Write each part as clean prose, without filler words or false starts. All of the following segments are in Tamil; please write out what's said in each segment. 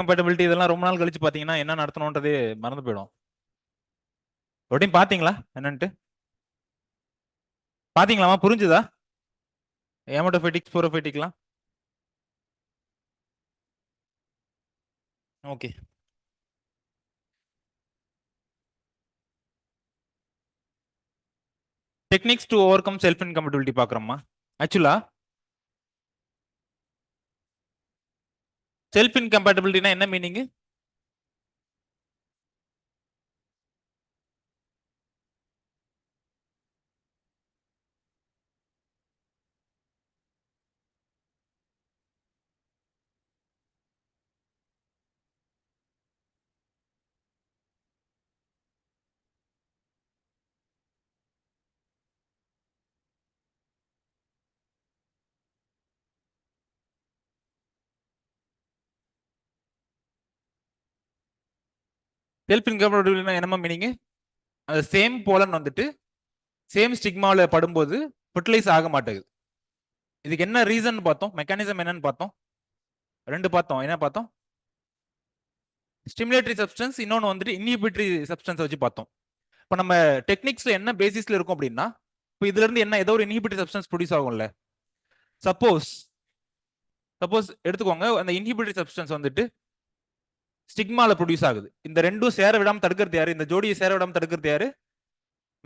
கம்பேட்டபிலிட்டி இதெல்லாம் ரொம்ப நாள் கழிச்சு பாத்தீங்கன்னா என்ன நடத்தணும்ன்றதே மறந்து போயிடும். ஒரு டைம் பாத்தீங்களா என்னன்ட்டு? பாத்தீங்களாமா? புரிஞ்சுதா? ஏமட்டோபேட்டிக் ஸ்போரோபேட்டிக்லாம் ஓகே. டெக்னிக்ஸ் டு ஓவர் கம் செல்ஃப் இன்கம்பேட்டபிலிட்டி பாக்குறோமா? ஆக்சுவலா செல்ஃப் இன்கம்பேட்டபிலிட்டினா என்ன மீனிங்? செல்ஃப் இன்கம்பேட்டபிலிட்டினா என்னமா மீனிங்? அந்த சேம் போலன் வந்துட்டு சேம் ஸ்டிக்மாவில் படும்போது ஃபெர்டிலைஸ் ஆக மாட்டேங்குது. இதுக்கு என்ன ரீசன் பார்த்தோம்? மெக்கானிசம் என்னன்னு பார்த்தோம்? ரெண்டு பார்த்தோம். என்ன பார்த்தோம்? ஸ்டிமுலேட்டரி சப்ஸ்டன்ஸ், இன்னொன்று வந்துட்டு இன்ஹிபிட்டரி சப்ஸ்டன்ஸ் வச்சு பார்த்தோம். இப்போ நம்ம டெக்னிக்ஸ்ல என்ன பேசிஸ்ல இருக்கும் அப்படின்னா, இப்போ இதுல இருந்து என்ன ஏதோ ஒரு இன்ஹிபிட்டரி சப்ஸ்டன்ஸ் ப்ரொடியூஸ் ஆகும்ல. சப்போஸ் எடுத்துக்கோங்க, அந்த இன்ஹிபிட்டரி சப்ஸ்டன்ஸ் வந்துட்டு ஸ்டிக்மால ப்ரொடியூஸ் ஆகுது. இந்த ரெண்டும் சேர விடாம தடுக்கிறது யாரு? இந்த ஜோடியை சேர விடாம தடுக்கிறது யாரு?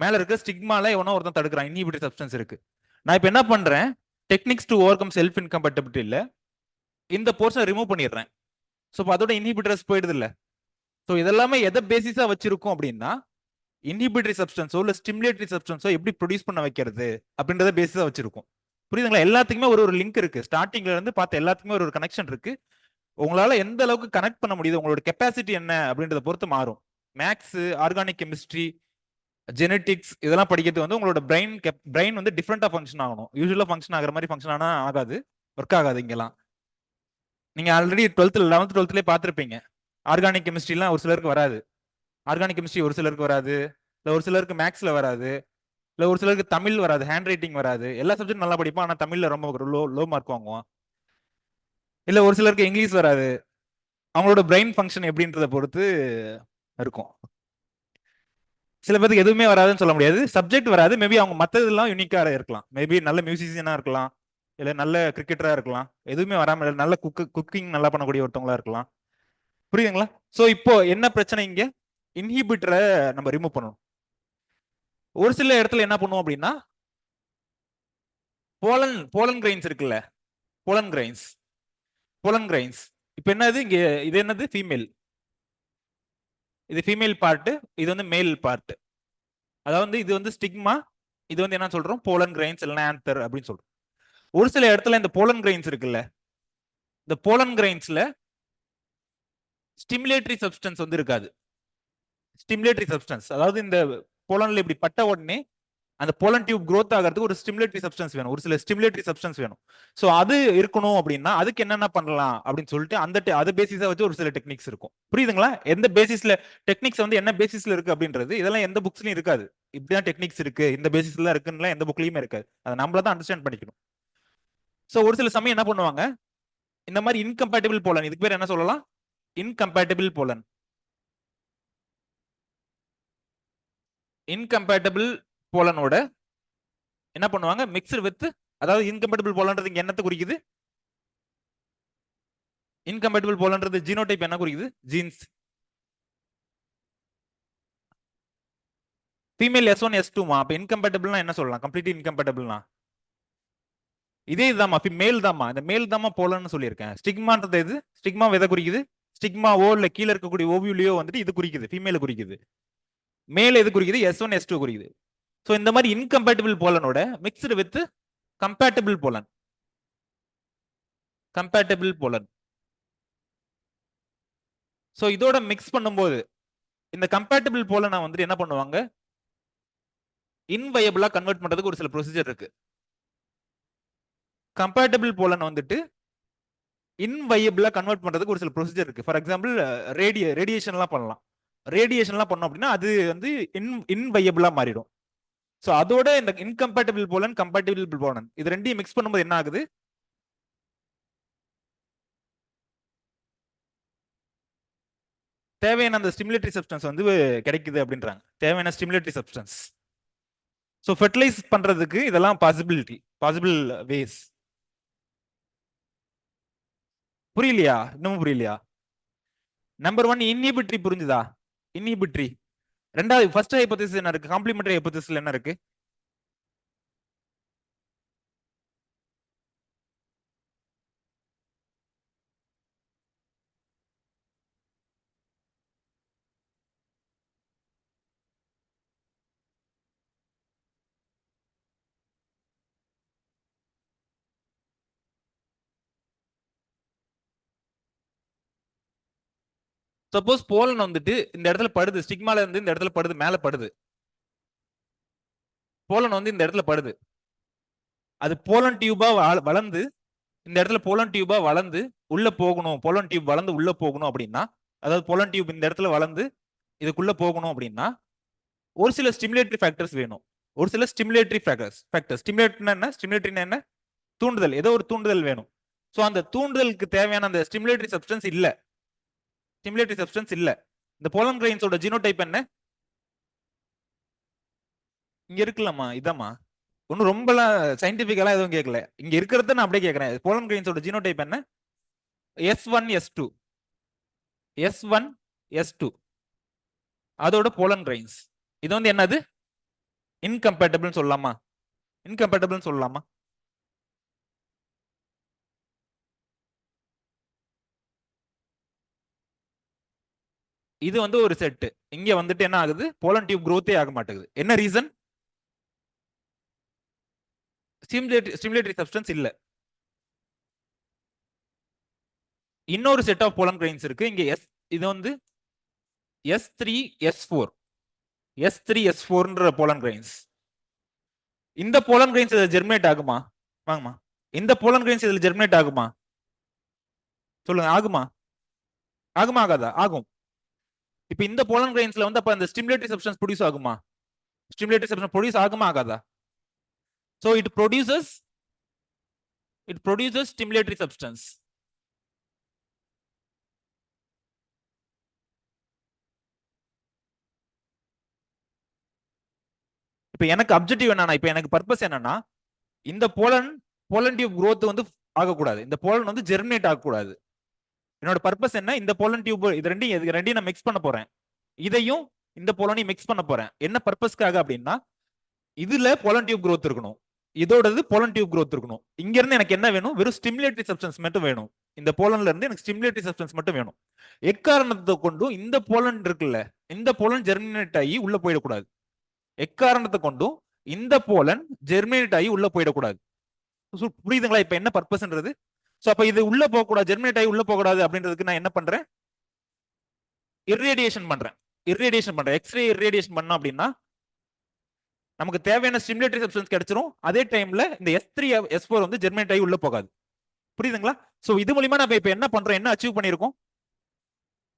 மேல இருக்க ஸ்டிக்மால எவனோ ஒருத்தன் தடுக்கிறான். இன்ஹிபிட்டரி சப்ஸ்டன்ஸ் இருக்கு. நான் இப்போ என்ன பண்றேன்? டெக்னிக்ஸ் டு ஓவர் கம் செல்ஃப் இன்கம்பேட்டபிலிட்டில இந்த போர்ஷனை ரிமூவ் பண்ணிடுறேன். ஸோ அதோட இன்ஹிபிட்டர்ஸ் போயிடுது இல்ல. ஸோ இதெல்லாமே எதை பேசிஸா வச்சிருக்கும் அப்படின்னா, இன்ஹிபிட்டரி சப்ஸ்டன்ஸோ இல்ல ஸ்டிமுலேட்டரி சப்ஸ்டன்ஸோ எப்படி ப்ரொடியூஸ் பண்ண வைக்கிறது அப்படின்றத பேசிஸா வச்சிருக்கும். புரியுதுங்களா? எல்லாத்துக்குமே ஒரு லிங்க் இருக்கு. ஸ்டார்டிங்ல இருந்து பார்த்த எல்லாத்துக்குமே ஒரு கனெக்ஷன் இருக்கு. உங்களால எந்த அளவுக்கு கனெக்ட் பண்ண முடியுது, உங்களோட கெப்பாசிட்டி என்ன அப்படின்றத பொறுத்து மாறும். மேக்ஸ், ஆர்கானிக் கெமிஸ்ட்ரி, ஜெனட்டிக்ஸ் இதெல்லாம் படிக்கிறது வந்து உங்களோட பிரெயின் வந்து டிஃப்ரெண்டா ஃபங்க்ஷன் ஆகணும். யூஸ்வலா ஃபங்க்ஷன் ஆகிற மாதிரி ஃபங்க்ஷன் ஆனா ஆகாது, ஒர்க் ஆகாது இங்கெல்லாம். நீங்க ஆல்ரெடி 11th 12th பார்த்துருப்பீங்க. ஆர்கானிக் கெமிஸ்ட்ரிலாம் ஒரு சிலருக்கு வராது. ஆர்கானிக் கெமிஸ்ட்ரி ஒரு சிலருக்கு வராது, இல்லை ஒரு சிலருக்கு மேக்ஸ்ல வராது, இல்லை ஒரு சிலருக்கு தமிழ் வராது, ஹேண்ட் ரைட்டிங் வராது. எல்லா சப்ஜெக்ட் நல்லா படிப்பான், ஆனால் தமிழ்ல ரொம்ப லோ மார்க் வாங்குவான். இல்லை ஒரு சிலருக்கு இங்கிலீஷ் வராது. அவங்களோட பிரெயின் ஃபங்க்ஷன் எப்படின்றத பொறுத்து இருக்கும். சில பேருக்கு எதுவுமே வராதுன்னு சொல்ல முடியாது. சப்ஜெக்ட் வராது, மேபி அவங்க மற்றதெல்லாம் யூனிக்காக இருக்கலாம். மேபி நல்ல மியூசிஷியனா இருக்கலாம், இல்லை நல்ல கிரிக்கெட்டரா இருக்கலாம். எதுவுமே வராம நல்ல குக்கிங் நல்லா பண்ணக்கூடிய ஒருத்தவங்களா இருக்கலாம். புரியுதுங்களா? ஸோ இப்போ என்ன பிரச்சனை இங்க? இன்ஹிபிட்டரை நம்ம ரிமூவ் பண்ணணும். ஒரு சில இடத்துல என்ன பண்ணுவோம் அப்படின்னா, போலன் கிரைன்ஸ் இருக்குல்ல, போலன் கிரைன்ஸ் இப்போ என்னது இங்க? இது என்னது? ஃபீமேல். இது ஃபீமேல் பார்ட், இது வந்து மேல் பார்ட். அதாவது இது வந்து ஸ்டிக்மா, இது வந்து என்ன சொல்றோம்? போலன் கிரைன்ஸ் இல்லைன்னா ஆந்தர் அப்படின்னு சொல்றோம். ஒரு சில இடத்துல இந்த போலன் கிரைன்ஸ் இருக்குல்ல, இந்த போலன் கிரைன்ஸ்ல ஸ்டிமுலேட்டரி சப்ஸ்டன்ஸ் வந்து இருக்காது. ஸ்டிமுலேட்டரி சப்ஸ்டன்ஸ் அதாவது இந்த போலன்ல இப்படி பட்ட உடனே அந்த போலன் டியூப் growth ஆகிறதுக்கு ஒரு ஸ்டிமுலேட்டரி சப்ஸ்டன்ஸ் வேணும், ஒரு சில ஸ்டிமுலேட்டரி சப்ஸ்டன்ஸ் வேணும். ஸோ அது இருக்கணும் அப்படின்னா அதுக்கு என்னென்ன பண்ணலாம் அப்படின்னு சொல்லிட்டு அது பேசிஸா வச்சு ஒரு சில டெக்னிக்ஸ் இருக்கும். புரியுதுங்களா? எந்த பேசிஸ்ல டெக்னிக்ஸ் வந்து என்ன பேசிஸ்ல இருக்கு அப்படின்றது இதெல்லாம் எந்த புக்ஸ்லயும் இருக்காது. இப்படிதான் டெக்னிக்ஸ் இருக்கு, இந்த பேசிஸ்ல இருக்குன்னு எந்த புக்லயுமே இருக்காது. அதை நம்மள தான் அண்டர்ஸ்டாண்ட் பண்ணிக்கணும். ஸோ ஒரு சில சமயம் என்ன பண்ணுவாங்க, இந்த மாதிரி இன்கம்பேட்டபிள் போலன், இதுக்கு பேர் என்ன சொல்லலாம்? Incompatible pollen. இன்கம்பேட்டபிள் போலனோட என்ன பண்ணுவாங்க? மிக்சர் வித், அதாவது இன்கம்பேட்டபிள் போலன்றது இங்க என்னத்தை குறிக்குது? இன்கம்பேட்டபிள் போலன்றது ஜீனோடைப் என்ன குறிக்குது? ஜீன்ஸ். Female S1 S2மா? அப்ப இன்கம்பேட்டபிள்னா என்ன சொல்லலாம்? கம்ப்ளீட் இன்கம்பேட்டபிள்னா இதே இதுதாம்மா, மேல் தாம்மா. இந்த மேல் தாம்மா போலன்னு சொல்லியிருக்கேன். ஸ்டிக்மான்றது எது? ஸ்டிக்மா எதை குறிக்குது? ஸ்டிக்மா ஓ இல்ல கீழே இருக்கக்கூடிய ஓவியூலியோ வந்துட்டு இது குறிக்குது, ஃபீமேல குறிக்குது. மேல் எது குறிக்குது? S1 S2 குறிக்குது. ஸோ இந்த மாதிரி இன்கம்பேட்டபிள் போலனோட mixed with compatible pollen. So இதோட மிக்ஸ் பண்ணும்போது இந்த கம்பேட்டபிள் போலனை வந்துட்டு என்ன பண்ணுவாங்க? இன்வயபிளா கன்வெர்ட் பண்றதுக்கு ஒரு சில ப்ரொசீஜர் இருக்கு. கம்பேட்டபிள் போலன் வந்துட்டு இன்வயபிளா கன்வெர்ட் பண்றதுக்கு ஒரு சில ப்ரொசீஜர் இருக்கு. ஃபார் எக்ஸாம்பிள் ரேடியேஷன்லாம் பண்ணலாம். ரேடியேஷன்லாம் பண்ணோம் அப்படின்னா அது வந்து இன்வயபிளா மாறிடும். ஸோ அதோட இந்த இன்கம்பேட்டபிள் போலன், கம்பேட்டபிள் போலன் இது ரெண்டையும் மிக்ஸ் பண்ணும்போது என்ன ஆகுது? தேவையான அந்த ஸ்டிமுலேட்டரி சப்ஸ்டன்ஸ் வந்து கிடைக்குது அப்படின்றாங்க. தேவையான ஸ்டிமுலேட்டரி சப்ஸ்டன்ஸ். ஸோ ஃபெர்டிலைஸ் பண்றதுக்கு இதெல்லாம் பாசிபிள் வேஸ். புரியலையா? இன்னமும் புரியலையா? நம்பர் 1 இன்ஹிபிட்ரி புரிஞ்சுதா? இன்ஹிபிட்ரி. ரெண்டாவது ஃபர்ஸ்ட் ஹைபோதேசிஸ் என்ன இருக்கு? காம்ப்ளிமெண்டரி ஹைபோதேசிஸ்ல என்ன இருக்கு? சப்போஸ் போலன் வந்துட்டு இந்த இடத்துல படுது, ஸ்டிக்மால இருந்து இந்த இடத்துல படுது, மேல படுது. போலன் வந்து இந்த இடத்துல படுது. அது போலன் டியூபா வளர்ந்து இந்த இடத்துல போலன் டியூபா வளர்ந்து உள்ள போகணும், போலன் டியூப் வளர்ந்து உள்ள போகணும் அப்படின்னா, அதாவது போலன் டியூப் இந்த இடத்துல வளர்ந்து இதுக்குள்ள போகணும் அப்படின்னா ஒரு சில ஸ்டிமுலேட்டரி ஃபேக்டர்ஸ் வேணும். ஒரு சில ஸ்டிமுலேட்டரி ஃபேக்டர்ஸ் ஸ்டிமுலேட்டரினா என்ன? தூண்டுதல், ஏதோ ஒரு தூண்டுதல் வேணும். ஸோ அந்த தூண்டுதலுக்கு தேவையான அந்த ஸ்டிமுலேட்டரி சப்ஸ்டன்ஸ் இல்ல. இந்த போலன் கிரெயின்ஸோட ஜீனோடைப் என்ன? இங்க இருக்குல்லம்மா, இதாம்மா. ஒன்னும் ரொம்பலாம் சயின்டிபிக்கலா எதுவும் கேட்கல. இங்க இருக்கிறத நான் அப்படியே கேட்கறேன். போலன் கிரெயின்ஸோட ஜீனோடைப் என்ன? S1 S2 S1 S2 அதோட போலன் கிரெயின்ஸ். இது வந்து என்னது? இன்கம்பேட்டபிள்னு சொல்லலாமா? இன்கம்பேட்டபிள்னு சொல்லலாமா? இது வந்து ஒரு செட். இங்க வந்துட்டு என்ன ஆகுது? போலன் டியூப் growth-ஏ ஆக மாட்டேங்குது. என்ன ரீசன்? ஸ்டிமுலேட்டரி சப்ஸ்டன்ஸ் இல்ல. இன்னொரு செட் ஆஃப் போலன் கிரெயின்ஸ் இருக்கு. இங்க இது வந்து S3 S4 S3 S4ன்ற போலன் கிரெயின்ஸ். இந்த போலன் கிரெயின்ஸ் இதுல ஜெர்மினேட் ஆகுமா? வாங்கம்மா. இந்த போலன் கிரெயின்ஸ் இதுல ஜெர்மினேட் ஆகுமா? சொல்லுங்க, ஆகுமா? ஆகுமா ஆகாதா? ஆகும். இப்போ இந்த போலன் கிரெயின்ஸ்ல வந்து அப்ப அந்த ஸ்டிமுலேட்டரி சப்ஸ்டன்ஸ் ப்ரொடியூஸ் ஆகுமா? ஸ்டிமுலேட்டரி சப்ஸ்டன்ஸ் ப்ரொடியூஸ் ஆகுமா ஆகாதா? So it produces stimulatory substance. இப்போ எனக்கு அப்ஜெக்டிவ் என்னன்னா, இப்போ எனக்கு பர்பஸ் என்னன்னா, இந்த போலன் டியூப் growth வந்து ஆகக்கூடாது. இந்த போலன் வந்து ஜெர்மினேட் ஆகக்கூடாது. என்னோட பர்பஸ் என்ன? இந்த போலன் டியூப் இது ரெண்டையும் நான் மிக்ஸ் பண்ண போறேன். இதையும் இந்த போலனையும் மிக்ஸ் பண்ண போறேன். என்ன பர்பஸ்க்காக அப்படின்னா, இதுல போலன் டியூப் growth இருக்கணும், இதோடது போலன் டியூப் growth இருக்கணும். இங்க இருந்து எனக்கு என்ன வேணும்? வெறும் ஸ்டிமுலேட்டரி சப்ஸ்டன்ஸ் மட்டும் வேணும். இந்த போலன்ல இருந்து எனக்கு ஸ்டிமுலேட்டரி சப்ஸ்டன்ஸ் மட்டும் வேணும். எக்காரணத்தை கொண்டும் இந்த போலன் இருக்குல்ல, இந்த போலன் ஜெர்மினேட் ஆகி உள்ள போயிடக்கூடாது. எக்காரணத்தை கொண்டும் இந்த போலன் ஜெர்மினேட் ஆகி உள்ள போயிடக்கூடாது. புரியுதுங்களா? இப்ப என்ன பர்பஸ்ன்றது? சோ அப்ப இது உள்ள போக கூடாது, ஜெர்மினேட் ஆகி உள்ள போக கூடாது அப்படின்றதுக்கு நான் என்ன பண்றேன்? இர்ரேடியேஷன் பண்றேன். எக்ஸ்ரே இர்ரேடியேஷன் பண்ணோம் அப்படின்னா நமக்கு தேவையான ஸ்டிமுலேட்டரி சப்ஸ்டன்ஸ் கிடைச்சிரும். அதே டைம்ல இந்த S3 S4 வந்து ஜெர்மினேட் ஆகி உள்ள போகாது. புரியுதுங்களா? சோ இது மூலமா நம்ம இப்ப என்ன பண்றோம்? என்ன அச்சீவ் பண்ணிருக்கோம்?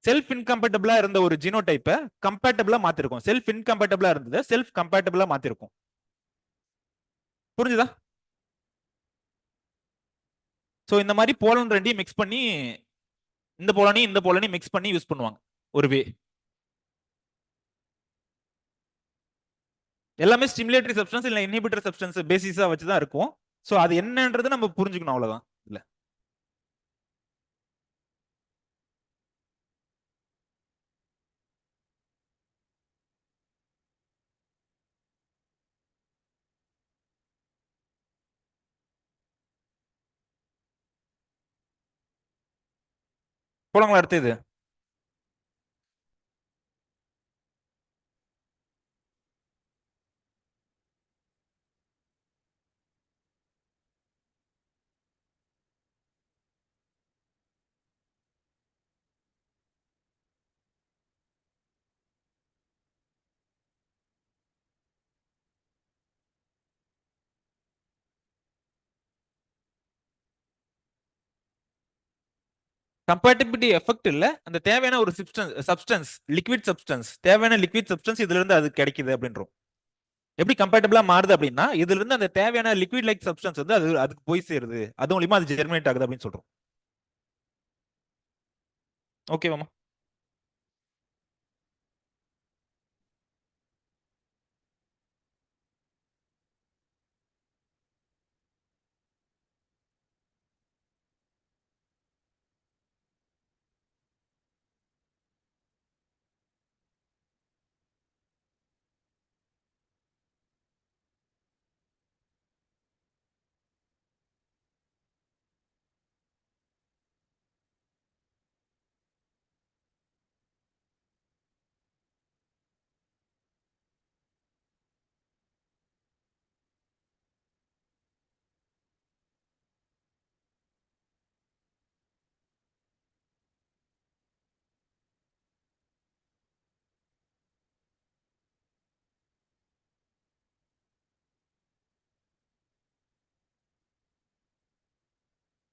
செல்ஃப் இன்கம்பேட்டபிளா இருந்த ஒரு ஜீனோடைப்பை கம்பேட்டபிளா மாத்திருக்கோம். செல்ஃப் இன்கம்பேட்டபிளா இருந்தது செல்ஃப் கம்பேட்டபிளா மாத்திருக்கோம். புரிஞ்சுதா? சோ இந்த மாதிரி போலன் ரெண்டையும் மிக்ஸ் பண்ணி இந்த போலனையும் மிக்ஸ் பண்ணி யூஸ் பண்ணுவாங்க ஒரு வே. எல்லாமே ஸ்டிமுலேட்டரி சப்ஸ்டன்ஸ் இல்ல இன்ஹிபிட்டர் சப்ஸ்டன்ஸ் பேசிஸா வச்சு தான் இருக்கும். சோ அது என்னன்றது நம்ம புரிஞ்சுக்கணும், அவ்வளவுதான். இல்ல போலாங்களா? அடுத்து இது கம்பேட்டபிலிட்டி எஃபெக்ட் இல்ல, அந்த தேவையான ஒரு சப்ஸ்டன்ஸ் தேவையான லிக்விட் சப்ஸ்டன்ஸ் இதுல இருந்து அது கிடைக்குது அப்படின்றோம். எப்படி கம்பேட்டபிளா மாறுது அப்படின்னா, இதுல இருந்து அந்த தேவையான லிக்விட் லைக் சப்ஸ்டன்ஸ் வந்து அதுக்கு போய் சேருது, அது மூலியமா அது ஜெர்மினேட் ஆகுது அப்படின்னு சொல்றோம். ஓகேவாமா?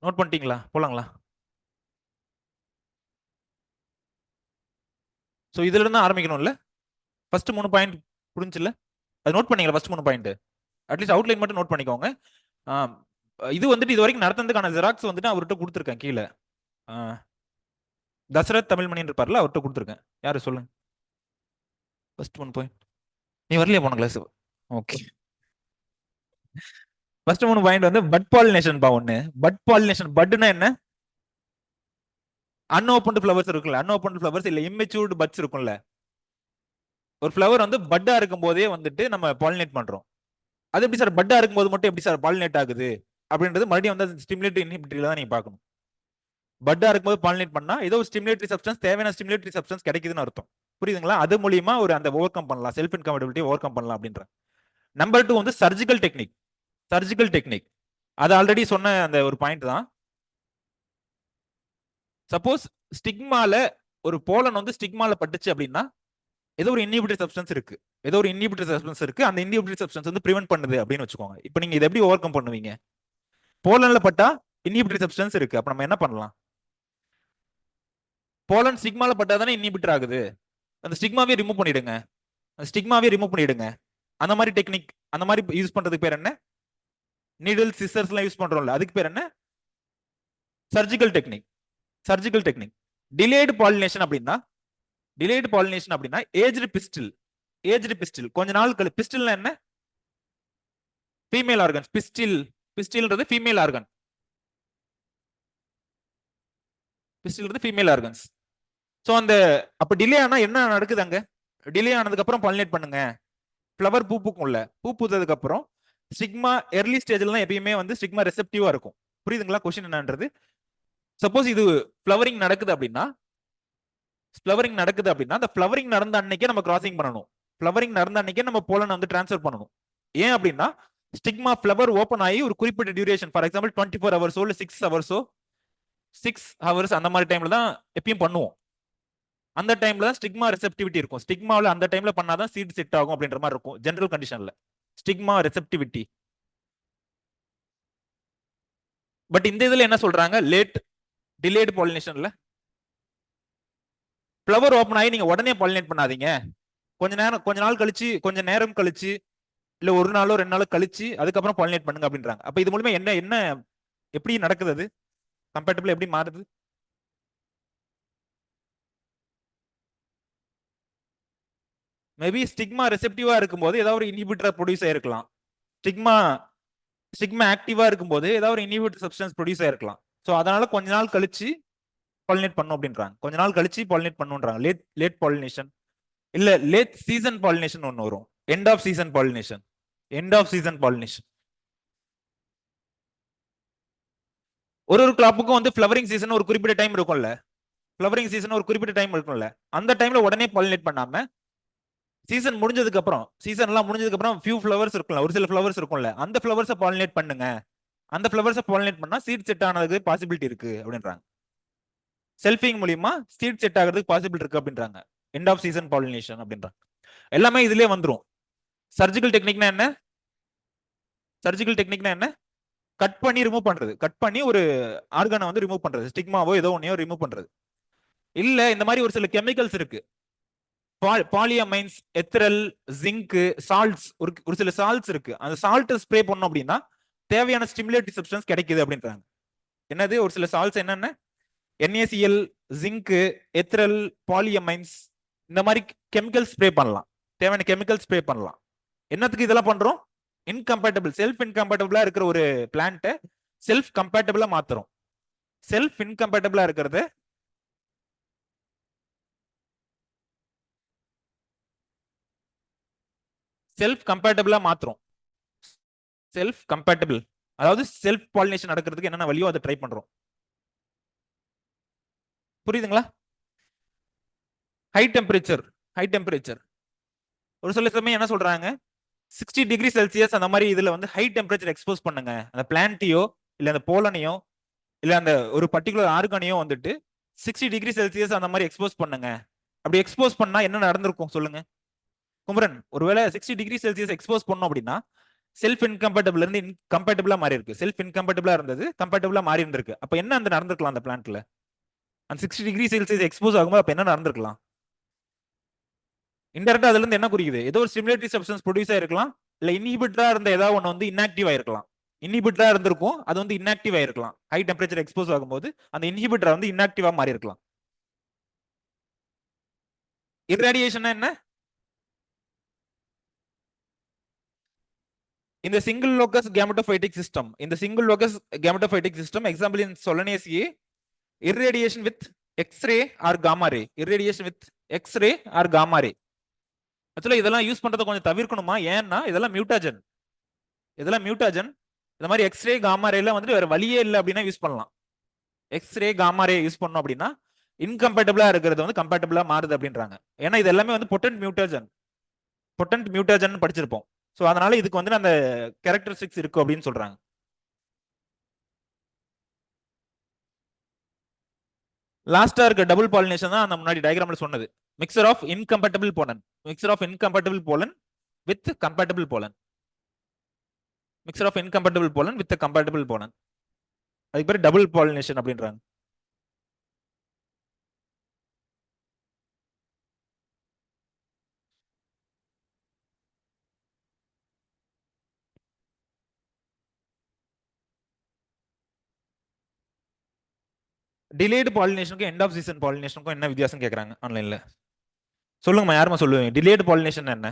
நோட் பண்ணிட்டீங்களா? போலாங்களா? ஸோ இதுல இருந்து ஆரம்பிக்கணும்ல. First 3 point புரிஞ்சுல? அது நோட் பண்ணீங்களா? ஃபர்ஸ்ட் 3 பாயிண்ட் அட்லீஸ்ட் அவுட்லைன் மட்டும் நோட் பண்ணிக்கோங்க. இது வந்துட்டு இது வரைக்கும் நடத்துறதுக்கான ஜெராக்ஸ் வந்துட்டு அவர்கிட்ட கொடுத்துருக்கேன் கீழே. தசரத் தமிழ்மணின்னு இருப்பார்ல, அவர்கிட்ட கொடுத்துருக்கேன். யாரு சொல்லுங்க? First 1 point. நீ வரலையா போன கிளாஸ்? ஓகே. ஃபர்ஸ்ட் 3 பாயிண்ட் வந்து பட் பாலினேஷன் பா. ஒன்னு பட் பாலினேஷன். பட்னா என்ன? அன்ஓபன்டு ஃப்ளவர்ஸ் இருக்குல்ல, அன்ஓபன்டு ஃப்ளவர்ஸ் இல்ல இம்மெச்சூர்டு பட்ஸ் இருக்கும்ல. ஒரு ஃப்ளவர் வந்து பட்டா இருக்கும் போதே வந்துட்டு நம்ம பாலினேட் பண்றோம். அது எப்படி சார் பட்டா இருக்கும்போது மட்டும் எப்படி சார் பாலினேட் ஆகுது அப்படின்றது மறுபடியும் வந்து ஸ்டிமுலேட்டரி இன்ஹிபிட்டரியில தான் நீங்க பார்க்கணும். பட்டா இருக்கும்போது பாலினேட் பண்ணா ஏதோ ஒரு ஸ்டிமுலேட்டரி சப்ஸ்டன்ஸ், தேவையான ஸ்டிமுலேட்டரி சப்ஸ்டன்ஸ் கிடைக்குதுன்னு அர்த்தம். புரியுதுங்களா? அது மூலியமா ஒரு அந்த ஓவர் கம் பண்ணலாம், செல்ஃப் இன்கம்பேட்டபிலிட்டி ஓவர் கம் பண்ணலாம் அப்படின்ற. நம்பர் 2 வந்து சர்ஜிக்கல் டெக்னிக். சர்ஜிக்கல் டெக்னிக் அது ஆல்ரெடி சொன்ன அந்த ஒரு பாயிண்ட் தான். சப்போஸ் ஸ்டிக்மால ஒரு போலன் வந்து ஸ்டிக்மால பட்டுச்சு அப்படின்னா ஏதோ ஒரு இன்ஹிபிட்டரி சப்ஸ்டன்ஸ் இருக்கு, ஏதோ ஒரு இன்ஹிபிட்டரி சப்ஸ்டன்ஸ் இருக்கு, அந்த இன்ஹிபிட்டரி சப்ஸ்டன்ஸ் வந்து பிரிவென்ட் பண்ணுது அப்படின்னு வச்சுக்கோங்க. இப்போ நீங்க இதை எப்படி ஓவர் கம் பண்ணுவீங்க? போலன்ல பட்டா இன்ஹிபிட்டரி சப்ஸ்டன்ஸ் இருக்கு, அப்ப நம்ம என்ன பண்ணலாம்? போலன் ஸ்டிக்மால பட்டா தானே இன்ஹிபிட்டர் ஆகுது, அந்த ஸ்டிக்மாவே ரிமூவ் பண்ணிடுங்க, அந்த ஸ்டிக்மாவே ரிமூவ் பண்ணிடுங்க. அந்த மாதிரி டெக்னிக், அந்த மாதிரி யூஸ் பண்றதுக்கு பேர் என்ன? நீடில் சிசர்ஸ் எல்லாம் யூஸ் பண்றோம்ல, அதுக்கு பேர் என்ன? Surgical technique. Surgical technique. Delayed pollination அப்படின்னா, டிலேடு பாலினேஷன் அப்படின்னா ஏஜ்டு பிஸ்டில். ஏஜ்டு பிஸ்டில் கொஞ்ச நாள் கழிச்சு. பிஸ்டில்னா என்ன? Female organs. பிஸ்டில், பிஸ்டில்ன்றது ஃபீமேல் ஆர்கன். பிஸ்டில்ன்றது ஃபீமேல் ஆர்கன்ஸ். ஸோ அந்த அப்ப டிலே ஆனா என்ன நடக்குது அங்க? டிலே ஆனதுக்கு அப்புறம் பாலினேட் பண்ணுங்க. ஃப்ளவர் பூ பூக்கும்ல, பூ பூத்ததுக்கு அப்புறம் ஸ்டிக்மா எர்லி ஸ்டேஜ்ல தான் எப்பயுமே வந்து ஸ்டிக்மா ரெசெப்டிவா இருக்கும். புரியுதுங்களா கொஸ்டின் என்னன்றது? சப்போஸ் இது ஃப்ளவரிங் நடக்குது அப்படின்னா, ஃப்ளவரிங் நடக்குது அப்படின்னா அந்த ஃப்ளவரிங் நடந்த அன்னைக்கே நம்ம கிராசிங் பண்ணணும். ஃப்ளவரிங் நடந்த அன்னைக்கே நம்ம போலன் வந்து டிரான்ஸ்ஃபர் பண்ணணும். ஏன் அப்படின்னா ஸ்டிக்மா ஃப்ளவர் ஓப்பன் ஆகி ஒரு குறிப்பிட்ட டியூரேஷன், ஃபார் எக்ஸாம்பிள் 24 ஹவர்ஸோ இல்லை 6 ஹவர்ஸோ, 6 ஹவர்ஸ் அந்த மாதிரி டைம்ல தான் எப்பயும் பண்ணுவோம். அந்த டைம்ல தான் ஸ்டிக்மா ரெசெப்டிவிட்டி இருக்கும். ஸ்டிக்மாவில் அந்த டைம்ல பண்ணாதான் சீட் செட் ஆகும் அப்படின்ற மாதிரி இருக்கும் ஜெனரல் கண்டிஷன்ல. ஸ்டிக்மா ரெசெப்டிவிட்டி. பட் இந்த இதுல என்ன சொல்றாங்க? லேட் டிலேடு பாலினேஷன்ல ஃப்ளவர் ஓப்பன் ஆகி நீங்க உடனே பாலினேட் பண்ணாதீங்க. கொஞ்ச நாள் கழிச்சு, கொஞ்ச நேரம் கழிச்சு, இல்ல ஒரு நாளோ 2 நாளோ கழிச்சு அதுக்கப்புறம் பாலினேட் பண்ணுங்க அப்படின்றாங்க. அப்ப இது மூலமா என்ன என்ன எப்படி நடக்குது? அது கம்பேட்டபிள் எப்படி மாறுது? மேபி ஸ்டிக்மா ரெசெப்டிவா இருக்கும்போது ஏதாவது ஒரு இன்ஹிபிட்டர் ப்ரொடியூஸ் ஆயிருக்கலாம். ஸ்டிக்மா ஸ்டிக்மா ஆக்டிவா இருக்கும்போது ஏதாவது ஒரு இன்ஹிபிட்டர் சப்ஸ்டன்ஸ் ப்ரொடியூஸ் ஆயிருக்கலாம். ஸோ அதனால கொஞ்ச நாள் கழிச்சு பாலினேட் பண்ணும் அப்படின்றாங்க. கொஞ்ச நாள் கழிச்சு பாலினேட் பண்ணுன்றாங்க. லேட் லேட் பாலினேஷன் இல்ல லேட் சீசன் பாலினேஷன் ஒன்று வரும். End of season pollination. End of season pollination. ஒரு கிராப்புக்கும் வந்து ஃப்ளவரிங் சீசன் ஒரு குறிப்பிட்ட டைம் இருக்கும்ல, ஃப்ளவரிங் சீசன் ஒரு குறிப்பிட்ட டைம் இருக்கும்ல, அந்த டைம்ல உடனே பாலினேட் பண்ணாம சீசன் முடிஞ்சதுக்கு அப்புறம், சீசன் எல்லாம் முடிஞ்சதுக்கு அப்புறம் ஃபியூ ஃப்ளவர்ஸ் இருக்கும்ல, ஒரு சில ஃப்ளவர்ஸ் இருக்கும்ல, அந்த ஃப்ளவர்ஸை பாலினேட் பண்ணுங்க. அந்த ஃப்ளவர்ஸை பாலினேட் பண்ணா சீட் செட் ஆனதுக்கு பாசிபிலிட்டி இருக்கு அப்படின்றாங்க. செல்ஃபிங் மூலியமா சீட் செட் ஆகிறதுக்கு பாசிபிலிட்டி இருக்கு அப்படின்றாங்க. எண்ட் ஆஃப் சீசன் பாலினேஷன் அப்படின்றாங்க. எல்லாமே இதுலயே வந்துரும். சர்ஜிக்கல் டெக்னிக்னா என்ன? சர்ஜிக்கல் டெக்னிக்னா என்ன? கட் பண்ணி ரிமூவ் பண்றது. கட் பண்ணி ஒரு ஆர்கனை வந்து ரிமூவ் பண்றது. ஸ்டிக்மாவோ ஏதோ ஒன்னையோ ரிமூவ் பண்றது. இல்ல இந்த மாதிரி ஒரு சில கெமிக்கல்ஸ் இருக்கு. பாலியமைன்ஸ், எத்திரல், ஜிங்க், சால்ட்ஸ், ஒரு சில சால்ட்ஸ் இருக்கு. அந்த சால்ட் ஸ்ப்ரே பண்ணோம் அப்படின்னா தேவையான ஸ்டிமுலேட்டிவ் சப்ஸ்டன்ஸ் கிடைக்குது அப்படின்றாங்க. என்னது? ஒரு சில சால்ட்ஸ் என்னென்ன? NaCl, ஜிங்க், எத்திரல், பாலியமைன்ஸ், இந்த மாதிரி கெமிக்கல் ஸ்ப்ரே பண்ணலாம். தேவையான கெமிக்கல் ஸ்ப்ரே பண்ணலாம். என்னத்துக்கு இதெல்லாம் பண்றோம்? இன்கம்பேட்டபிள், செல்ஃப் இன்கம்பேட்டபிளா இருக்கிற ஒரு பிளான்ட்டை செல்ஃப் கம்பேட்டபிளா மாத்துறோம். செல்ஃப் இன்கம்பேட்டபிளா இருக்கிறது செல்ஃப் கம்பேட்டபிளா மாத்துறோம். செல்ஃப் கம்பேட்டபிள் அதாவது செல்ஃப் பாலினேஷன் நடக்கிறதுக்கு என்னென்ன வழியோ அதை ட்ரை பண்றோம். புரியுதுங்களா? ஹை டெம்பரேச்சர், ஹை டெம்பரேச்சர் ஒரு சில சமயம் என்ன சொல்றாங்க, 60 டிகிரி செல்சியஸ் அந்த மாதிரி இதுல வந்து ஹை டெம்பரேச்சர் எக்ஸ்போஸ் பண்ணுங்க. அந்த பிளான்ட்டையோ இல்ல அந்த போலனையோ இல்ல அந்த ஒரு பர்டிகுலர் ஆர்கனையோ வந்துட்டு 60 டிகிரி செல்சியஸ் அந்த மாதிரி எக்ஸ்போஸ் பண்ணுங்க. அப்படி எக்ஸ்போஸ் பண்ணா என்ன நடந்திருக்கும் சொல்லுங்க குமரன்? ஒருவேளை 60 டிகிரி செல்சியஸ் எக்ஸ்போஸ் பண்ணோம் அப்படின்னா செல்ஃப் இன்கம்பேட்டபிள் இருந்து இன்கம்பேட்டபிளா மாறி இருக்கு. செல்ஃப் இன்கம்பேட்டபிளா இருந்தது கம்பேட்டபிளா மாறி இருந்திருக்கு. அப்ப என்ன அந்த நடந்திருக்கலாம் அந்த பிளான்ட்ல? அந்த 60 டிகிரி செல்சியஸ் எக்ஸ்போஸ் ஆகும்போது அப்ப என்ன நடந்திருக்கலாம்? இன்டெரக்டா அதுல இருந்து என்ன குறிக்குது? ஏதோ ஒரு ஸ்டிமுலேட்டரி சப்ஸ்டன்ஸ் ப்ரொடியூஸ் ஆயிருக்கலாம், இல்ல இன்ஹிபிட்டரா இருந்த ஏதாவது ஒன்று வந்து இன்ஆக்டிவ் ஆயிருக்கலாம். இன்ஹிபிட்டரா இருந்திருக்கும், அது வந்து இன்ஆக்டிவ் ஆயிருக்கலாம். ஹை டெம்பரேச்சர் எக்ஸ்போஸ் ஆகும்போது அந்த இன்ஹிபிட்டர் வந்து இன்ஆக்டிவா மாறி இருக்கலாம். இர்ரேடியேஷன் என்ன? இந்த சிங்கிள் லோக்கஸ் கேமெட்டோபைட்டிக் சிஸ்டம், இந்த single locus gametophytic system example in Solanaceae, irradiation with X-ray or gamma ray, irradiation with X-ray or gamma ray. ஆக்சுவலா இதெல்லாம் யூஸ் பண்றதை கொஞ்சம் தவிர்க்கணுமா? ஏன்னா இதெல்லாம் மியூட்டாஜன், இதெல்லாம் மியூட்டாஜன். இந்த மாதிரி எக்ஸ்ரே காமா ரேல வந்துட்டு வேற வழியே இல்லை அப்படின்னா யூஸ் பண்ணலாம். எக்ஸ்ரே காமா ரே யூஸ் பண்ணோம் அப்படின்னா இன்கம்பேட்டபிளா இருக்கிறது வந்து கம்பேட்டபிளா மாறுது அப்படின்றாங்க. ஏன்னா இது எல்லாமே வந்து பொட்டன்ட் மியூட்டாஜன் படிச்சிருப்போம். ஸோ அதனால இதுக்கு வந்து அந்த கேரக்டரிஸ்டிக்ஸ் இருக்கு அப்படின்னு சொல்றாங்க. லாஸ்டா இருக்க டபுள் பாலினேஷன் தான் அந்த முன்னாடி டயக்ராம்ல சொன்னது. Mixture of incompatible pollen, mixture of incompatible pollen with compatible pollen, mixture of incompatible pollen with compatible pollen, அதுக்கு பேர் டபுள் பாலினேஷன் அப்படின்றாங்க. டிலேடு பாலினேஷனுக்கும் எண்ட் ஆஃப் சீசன் பாலினேஷனுக்கும் என்ன வித்தியாசம் கேட்கறாங்க ஆன்லைன்ல. சொல்லுங்கம்மா, யாருமா சொல்லுவீங்க? டிலேடு பாலினேஷன் என்ன?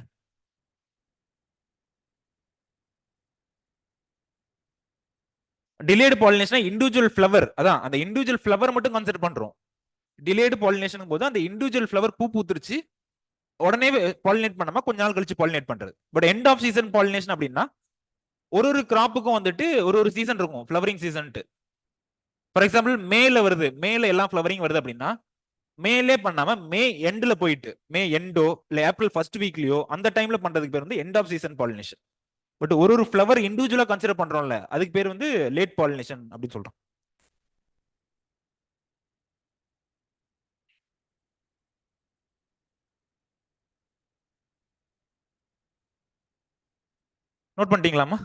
டிலேடு பாலினேஷன் இண்டிவிஜுவல் ஃப்ளவர், அதான் அந்த இண்டிவிஜுவல் ஃப்ளவர் மட்டும் கன்சிடர் பண்றோம். டிலேடு பாலினேஷன் போது அந்த இண்டிவிஜுவல் ஃப்ளவர் பூ பூத்துருச்சு, உடனே பாலினேட் பண்ணாம கொஞ்ச நாள் கழிச்சு பாலினேட் பண்றது. But end of season pollination அப்படின்னா ஒரு ஒரு கிராப்புக்கும் வந்துட்டு ஒரு ஒரு சீசன் இருக்கும், ஃப்ளவரிங் சீசன்ட்டு. ஃபார் எக்ஸாம்பிள் மேல வருது, மேல எல்லாம் ஃப்ளவரிங் வருது அப்படின்னா மேலே பண்ணாம மே எண்ட்ல போயிட்டு மே எண்டோ இல்ல ஏப்ரல் ஃபர்ஸ்ட் வீக்லயோ அந்த டைம்ல பண்றதுக்கு பேர் வந்து end of season pollination. But ஒரு ஒரு ஃப்ளவர் இண்டிவிஜுவலா கன்சிடர் பண்றோம்ல, அதுக்கு பேர் வந்து லேட் பாலினேஷன் அப்படின்னு சொல்றோம். நோட் பண்ணிட்டீங்களாமா?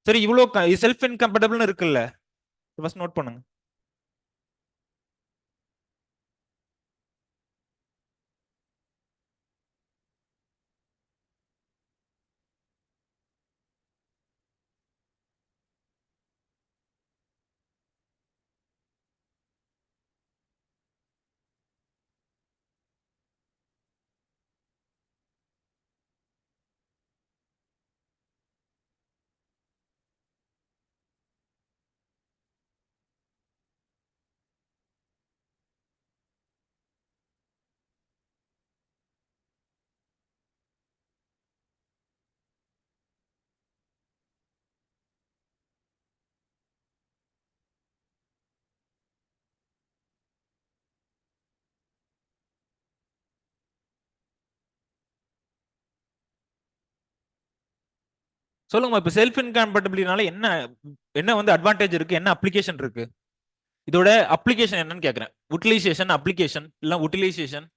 சரி, இவ்வளவு செல்ஃப் இன்கம்பேட்டபிள்னு இருக்குல்ல, ஃபர்ஸ்ட் நோட் பண்ணுங்க. சொல்லுங்க, இப்ப செல்ஃப் இன்கம்பேட்டபிலிட்டினால என்ன என்ன வந்து அட்வான்டேஜ் இருக்கு, என்ன அப்ளிகேஷன் இருக்கு? இதோட அப்ளிகேஷன் என்னன்னு கேக்குறேன். யூட்டிலைசேஷன், அப்ளிகேஷன் இல்ல யூட்டிலைசேஷன்,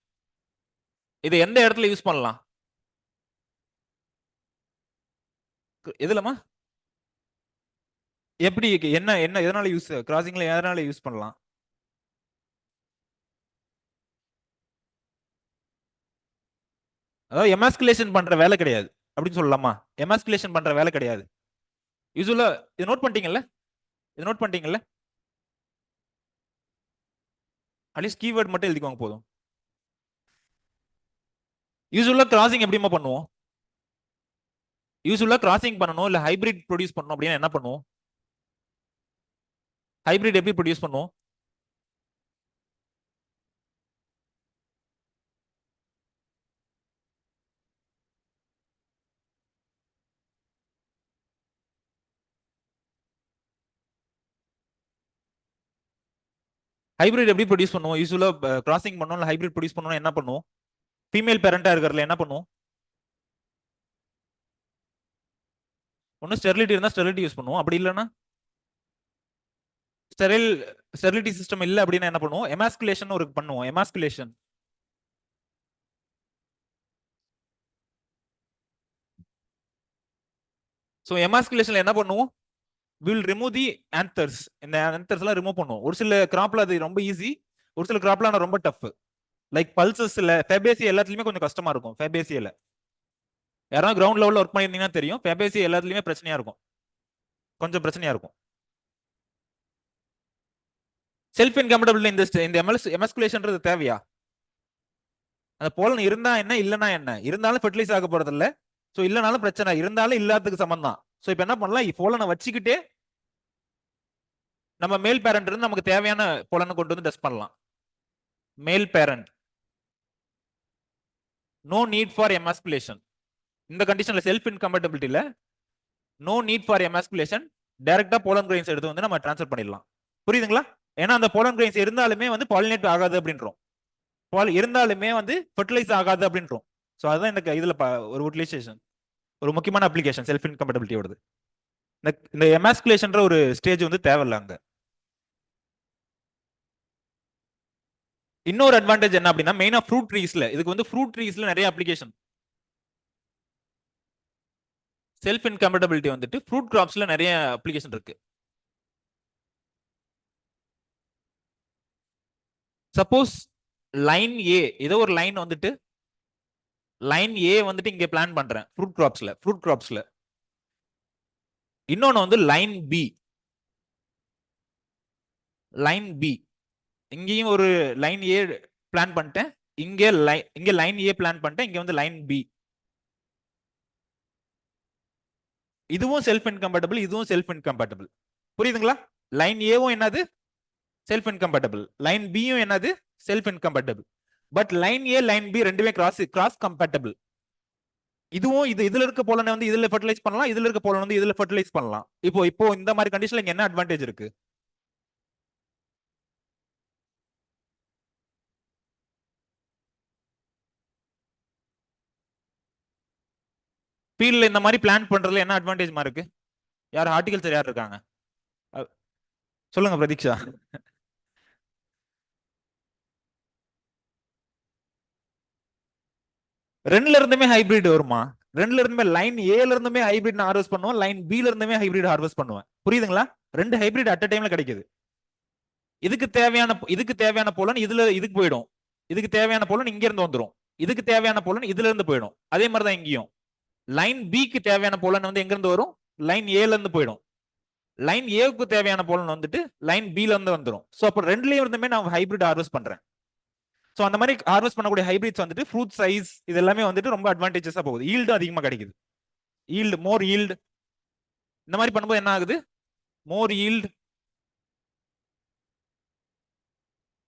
இதை எந்த இடத்துல யூஸ் பண்ணலாம்? எதுலமா? எப்படி என்ன என்ன எதனால யூஸ், கிராசிங்ல எதனால யூஸ் பண்ணலாம்? அதாவது எமாஸ்குலேஷன் பண்ற வேலை கிடையாது அப்படின்னு சொல்லலாமா? எமாஸ்குலேஷன் பண்ற வேலை கிடையாது. யூசுவலா இதை நோட் பண்ணிட்டீங்கல்ல, இதை நோட் பண்ணிட்டீங்கல்ல, அட்லீஸ்ட் கீவேர்ட் மட்டும் எழுதிக்கோங்க போதும். யூசுவலா கிராசிங் எப்படிமா பண்ணுவோம்? யூசுவலா கிராசிங் பண்ணணும் இல்ல ஹைபிரிட் ப்ரொடியூஸ் பண்ணணும் அப்படின்னா என்ன பண்ணுவோம்? ஹைபிரிட் எப்படி ப்ரொடியூஸ் பண்ணுவோம்? ஹைபிரிட் எப்படி ப்ரொடியூஸ் பண்ணுவோம்? யூசுவலா கிராசிங் பண்ணணும் இல்ல ஹைபிரிட் ப்ரொடியூஸ் பண்ணணும் என்ன பண்ணுவோம்? ஃபீமேல் பேரண்டா இருக்கிறதுல என்ன பண்ணுவோம்? ஒன்னும் ஸ்டெரிலிட்டி இருந்தா ஸ்டெரிலிட்டி யூஸ் பண்ணுவோம், அப்படி இல்லைன்னா ஸ்டெரில் ஸ்டெரிலிட்டி சிஸ்டம் இல்ல அப்படின்னா என்ன பண்ணுவோம்? எமாஸ்குலேஷன் ஒரு பண்ணுவோம். எமாஸ்குலேஷன் ஸோ எமாஸ்குலேஷன்ல என்ன பண்ணுவோம், வில் ரிமூவ் தி ஆன்தர்ஸ். இந்த ஆன்தர்ஸ் எல்லாம் ரிமூவ் பண்ணுவோம். ஒரு சில கிராப்ல அது ரொம்ப ஈஸி, ஒரு சில கிராப்ல ஆனா ரொம்ப டஃப். லைக் பல்சஸ்ல ஃபேபேசி எல்லாத்துலயுமே கொஞ்சம் கஷ்டமா இருக்கும். ஃபேபேசியில யாராவது கிரவுண்ட் லெவல்ல ஒர்க் பண்ணியிருந்தீங்கன்னா தெரியும், ஃபேபேசி எல்லாத்துலயுமே பிரச்சனையா இருக்கும், கொஞ்சம் பிரச்சனையா இருக்கும். செல்ஃப் இன்கம்பேட்டபிள் இந்த எமஸ்குலேஷன்ன்றது தேவையா? அந்த போலன் இருந்தா என்ன, இல்லைன்னா என்ன? இருந்தாலும் ஃபெர்டிலைஸ் ஆக போறது இல்ல, ஸோ இல்லைனாலும் பிரச்சனை, இருந்தாலும் இல்லாததுக்கு சமம் தான். ஸோ இப்போ என்ன பண்ணலாம், போலனை வச்சுக்கிட்டே நம்ம மேல் பேரண்ட் இருந்து நமக்கு தேவையான போலனை கொண்டு வந்து டெஸ்ட் பண்ணலாம். Male parent, no need for emasculation. இந்த கண்டிஷன்ல செல்ஃப் இன்கம்பேட்டபிலிட்டியில நோ நீட் ஃபார் எமாஸ்குலேஷன், டைரக்டா போலன் கிரெயின்ஸ் எடுத்து வந்து நம்ம ட்ரான்ஸ்ஃபர் பண்ணிடலாம். புரியுதுங்களா? ஏன்னா அந்த போலன் கிரெயின்ஸ் இருந்தாலுமே வந்து பாலினேட் ஆகாது அப்படின்றோம், இருந்தாலுமே வந்து ஃபெர்டிலைஸ் ஆகாது அப்படின்றோம். ஸோ அதுதான் இந்த இதுல ஒரு யூட்டிலைசேஷன், ஒரு முக்கியமான அப்ளிகேஷன் செல்ஃப் இன்கம்பேட்டபிலிட்டி வருது. இந்த எமாஸ்குலேஷன்ற ஒரு ஸ்டேஜ் வந்து தேவையில்ல அங்க. இன்னொரு அட்வான்டேஜ் என்ன அப்படின்னா, மெயினா ஃப்ரூட் ட்ரீஸ்ல, இதுக்கு வந்து ஃப்ரூட் ட்ரீஸ்ல நிறைய அப்ளிகேஷன். செல்ஃப் இன்கம்பேட்டபிலிட்டி வந்துட்டு ஃப்ரூட் கிராப்ஸ்ல நிறைய அப்ளிகேஷன் இருக்கு. சப்போஸ் லைன் ஏ, ஏதோ ஒரு லைன் வந்துட்டு, லைன் ஏ வந்துட்டு இங்க பிளான் பண்றேன் ஃப்ரூட் கிராப்ஸ்ல. இன்னொன்னு வந்து லைன் பி, லைன் பி இங்கேயும் ஒரு லைன் ஏ பிளான் பண்ணிட்டேன், இங்க லைன் ஏ பிளான் பண்ணிட்டேன், இங்க வந்து லைன் பி. இதுவும் செல்ஃப் இன்கம்பேட்டபிள், இதுவும் செல்ஃப் இன்கம்பேட்டபிள். புரியுதுங்களா? லைன் ஏவும் என்னது, செல்ஃப் இன்கம்பேட்டபிள். லைன் பியும் என்னது, self incompatible. But line A line B ரெண்டுமே கிராஸ் கம்பேட்டபிள். இதுவும் இதுல இருக்க போலனை வந்து இதுல ஃபெர்டிலைஸ் பண்ணலாம், இதுல இருக்க போலனை வந்து இதுல ஃபெர்டிலைஸ் பண்ணலாம். இப்போ இந்த மாதிரி கண்டிஷன்ல இங்க என்ன அட்வான்டேஜ் இருக்கு? ஃபீல்ட்ல இந்த மாதிரி பிளான் பண்றதுல என்ன அட்வான்டேஜ் இருக்கு? யார் ஹார்டிகல்ச்சர் யார் இருக்காங்க? சொல்லுங்க பிரதீக்ஷா. ரெண்டுல இருந்துமே ஹைபிரிட் வருமா? ரெண்டுல இருந்துமே லைன் ஏல இருந்துமே ஹைபிரிட் நான் ஹார்வெஸ்ட் பண்ணுவேன், லைன் பில இருந்துமே ஹைபிரிட் ஹார்வெஸ்ட் பண்ணுவேன். புரியுதுங்களா? ரெண்டு ஹைபிரிட் அட் டைம்ல கிடைக்குது. இதுக்கு தேவையான போலன் இதுக்கு போயிடும், இதுக்கு தேவையான போலன் இங்க இருந்து வந்துடும், இதுக்கு தேவையான போலன் இதுல இருந்து போயிடும். அதே மாதிரி தான் இங்கேயும் லைன் பிக்கு தேவையான போலன் வந்து எங்க இருந்து வரும், லைன் ஏல இருந்து போயிடும். லைன் ஏவுக்கு தேவையான போலன் வந்துட்டு லைன் பில இருந்து வந்துடும். ஸோ அப்போ ரெண்டுலயும் இருந்துமே நான் ஹைபிரிட் ஹார்வெஸ்ட் பண்றேன். ஸோ அந்த மாதிரி ஹார்வெஸ்ட் பண்ணக்கூடிய ஹைபிரிட்ஸ் வந்துட்டு ஃப்ரூட் சைஸ் இது எல்லாமே வந்துட்டு ரொம்ப அட்வான்டேஜஸா போகுது. ஈல்டு அதிகமாக கிடைக்குது, மோர் ஈல்டு. இந்த மாதிரி பண்ணும்போது என்ன ஆகுது, மோர் ஈல்டு,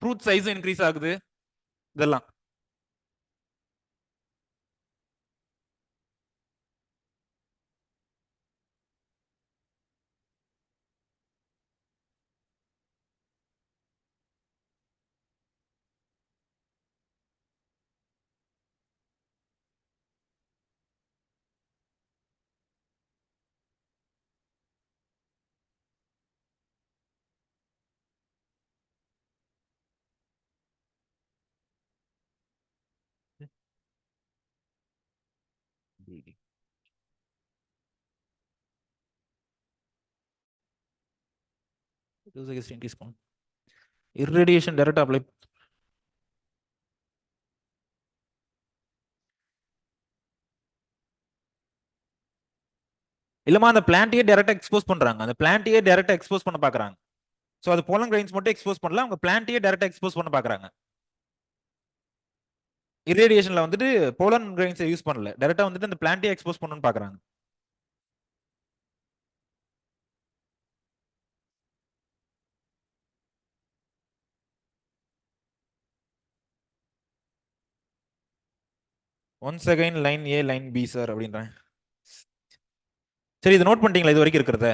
ஃப்ரூட் சைஸும் இன்க்ரீஸ் ஆகுது. இதெல்லாம் irradiation direct apply. இல்லமா அந்த பிளான்ட்டையே டைரக்டா எக்ஸ்போஸ் பண்றாங்க, அந்த பிளான்ட்டையே டைரக்டா எக்ஸ்போஸ் பண்ண பாக்குறாங்க. சோ அது போலன் கிரைன்ஸ் மட்டும் எக்ஸ்போஸ் பண்ணல, அவங்க பிளான்ட்டையே டைரக்டா எக்ஸ்போஸ் பண்ண பாக்குறாங்க. irradiationல வந்துட்டு போலன் கிரைன்ஸ் யூஸ் பண்ணல, டைரக்டா வந்துட்டு அந்த பிளான்ட்டையே எக்ஸ்போஸ் பண்ணனும்னு பாக்குறாங்க. Once again line A line B sir அப்படின்றேன். சரி, இது நோட் பண்ணிட்டீங்களா இது வரைக்கும் இருக்கிறத?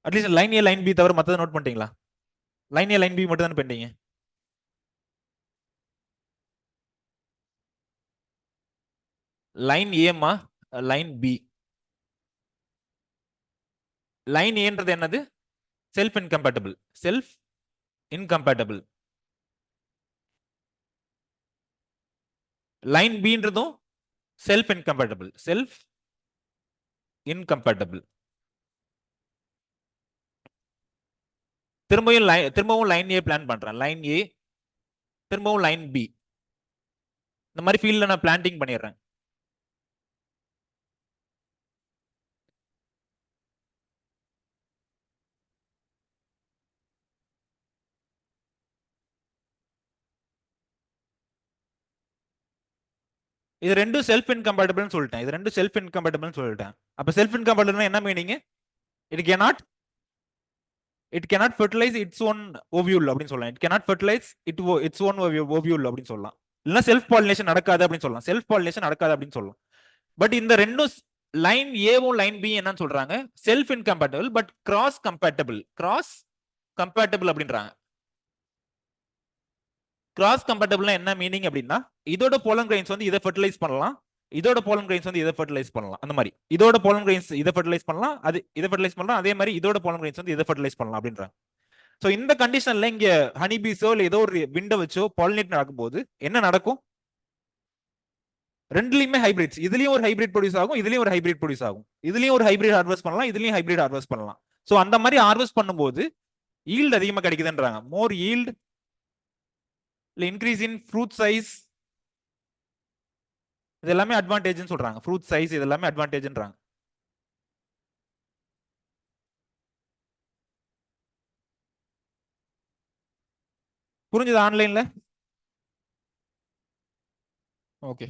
At least line A line B தவிர மத்தத நோட் பண்ணிட்டீங்களா? லைன் ஏ லைன் பி மட்டும் தானே பண்ணிட்டீங்க. லைன் ஏமா லைன் பி. லைன் ஏன்றது என்னது, self incompatible, self incompatible. Line பின்றதும் செல்ஃப் இன்கம்பேட்டபிள், செல்ஃப் இன்கம்பேட்டபிள். திரும்பவும் லைன் ஏ பிளான் பண்றேன். லைன் ஏ, திரும்பவும் லைன் பி. இந்த மாதிரி ஃபீல்ட்ல நான் பிளான்டிங் பண்ணிடுறேன். இது ரெண்டும் செல்ஃப் இன்கம்பேட்டபிள்னு சொல்லிட்டேன். இது ரெண்டும் செல்ஃப் இன்கம்பேட்டபிள்னு சொல்லிட்டேன். அப்ப செல்ஃப் இன்கம்பேட்டபிள்னா என்ன meaning? It cannot fertilize its own ovule அப்படின்னு சொல்லலாம். It cannot fertilize its own ovule அப்படின்னு சொல்லலாம். இல்லைன்னா செல்ஃப் பாலினேஷன் நடக்காது அப்படின்னு சொல்லலாம். செல்ஃப் பாலினேஷன் நடக்காது அப்படின்னு சொல்லலாம். பட் இந்த ரெண்டும் லைன் ஏவும் லைன் பி என்னன்னு சொல்றாங்க? Self incompatible but cross compatible. Cross compatible அப்படின்றாங்க. கிராஸ் கம்பேட்டபிள்னா என்ன மீனிங் அப்படின்னா, இதோட போலன் கிரைன்ஸ் வந்து இதை ஃபெர்டிலைஸ் பண்ணலாம், இதோட போலன் கிரைன்ஸ் வந்து இதை ஃபெர்டிலைஸ் பண்ணலாம். அந்த மாதிரி இதோட போலன் கிரைன்ஸ் இதை ஃபெர்டிலைஸ் பண்ணலாம், அது இதை ஃபெர்டிலைஸ் பண்ணலாம். அதே மாதிரி இதோட போலன் கிரைன்ஸ் வந்து இதை ஃபெர்டிலைஸ் பண்ணலாம் அப்படின்றாங்க. ஸோ இந்த கண்டிஷன்ல இங்க ஹனி பீஸோ இல்லை ஏதோ ஒரு விண்டை வச்சோ பாலினேட் நடக்கும்போது என்ன நடக்கும்? ரெண்டுலயுமே ஹைபிரிட்ஸ். இதுலயும் ஒரு ஹைபிரிட் ப்ரொடியூஸ் ஆகும், இதுலயும் ஒரு ஹைபிரிட் ப்ரொடியூஸ் ஆகும். இதுலயும் ஒரு ஹைபிரிட் ஹார்வெஸ்ட் பண்ணலாம், இதுலயும் ஹைபிரிட் ஹார்வெஸ்ட் பண்ணலாம். ஸோ அந்த மாதிரி ஹார்வெஸ்ட் பண்ணும்போது ஈல்டு அதிகமாக கிடைக்குதுன்றாங்க. More yield, increase in fruit size, இது எல்லாமே அட்வான்டேஜ்னு சொல்றாங்க. ஃப்ரூட் சைஸ் இது எல்லாமே அட்வான்டேஜ்ன்றாங்க. புரிஞ்சது ஆன்லைன்ல? ஓகே.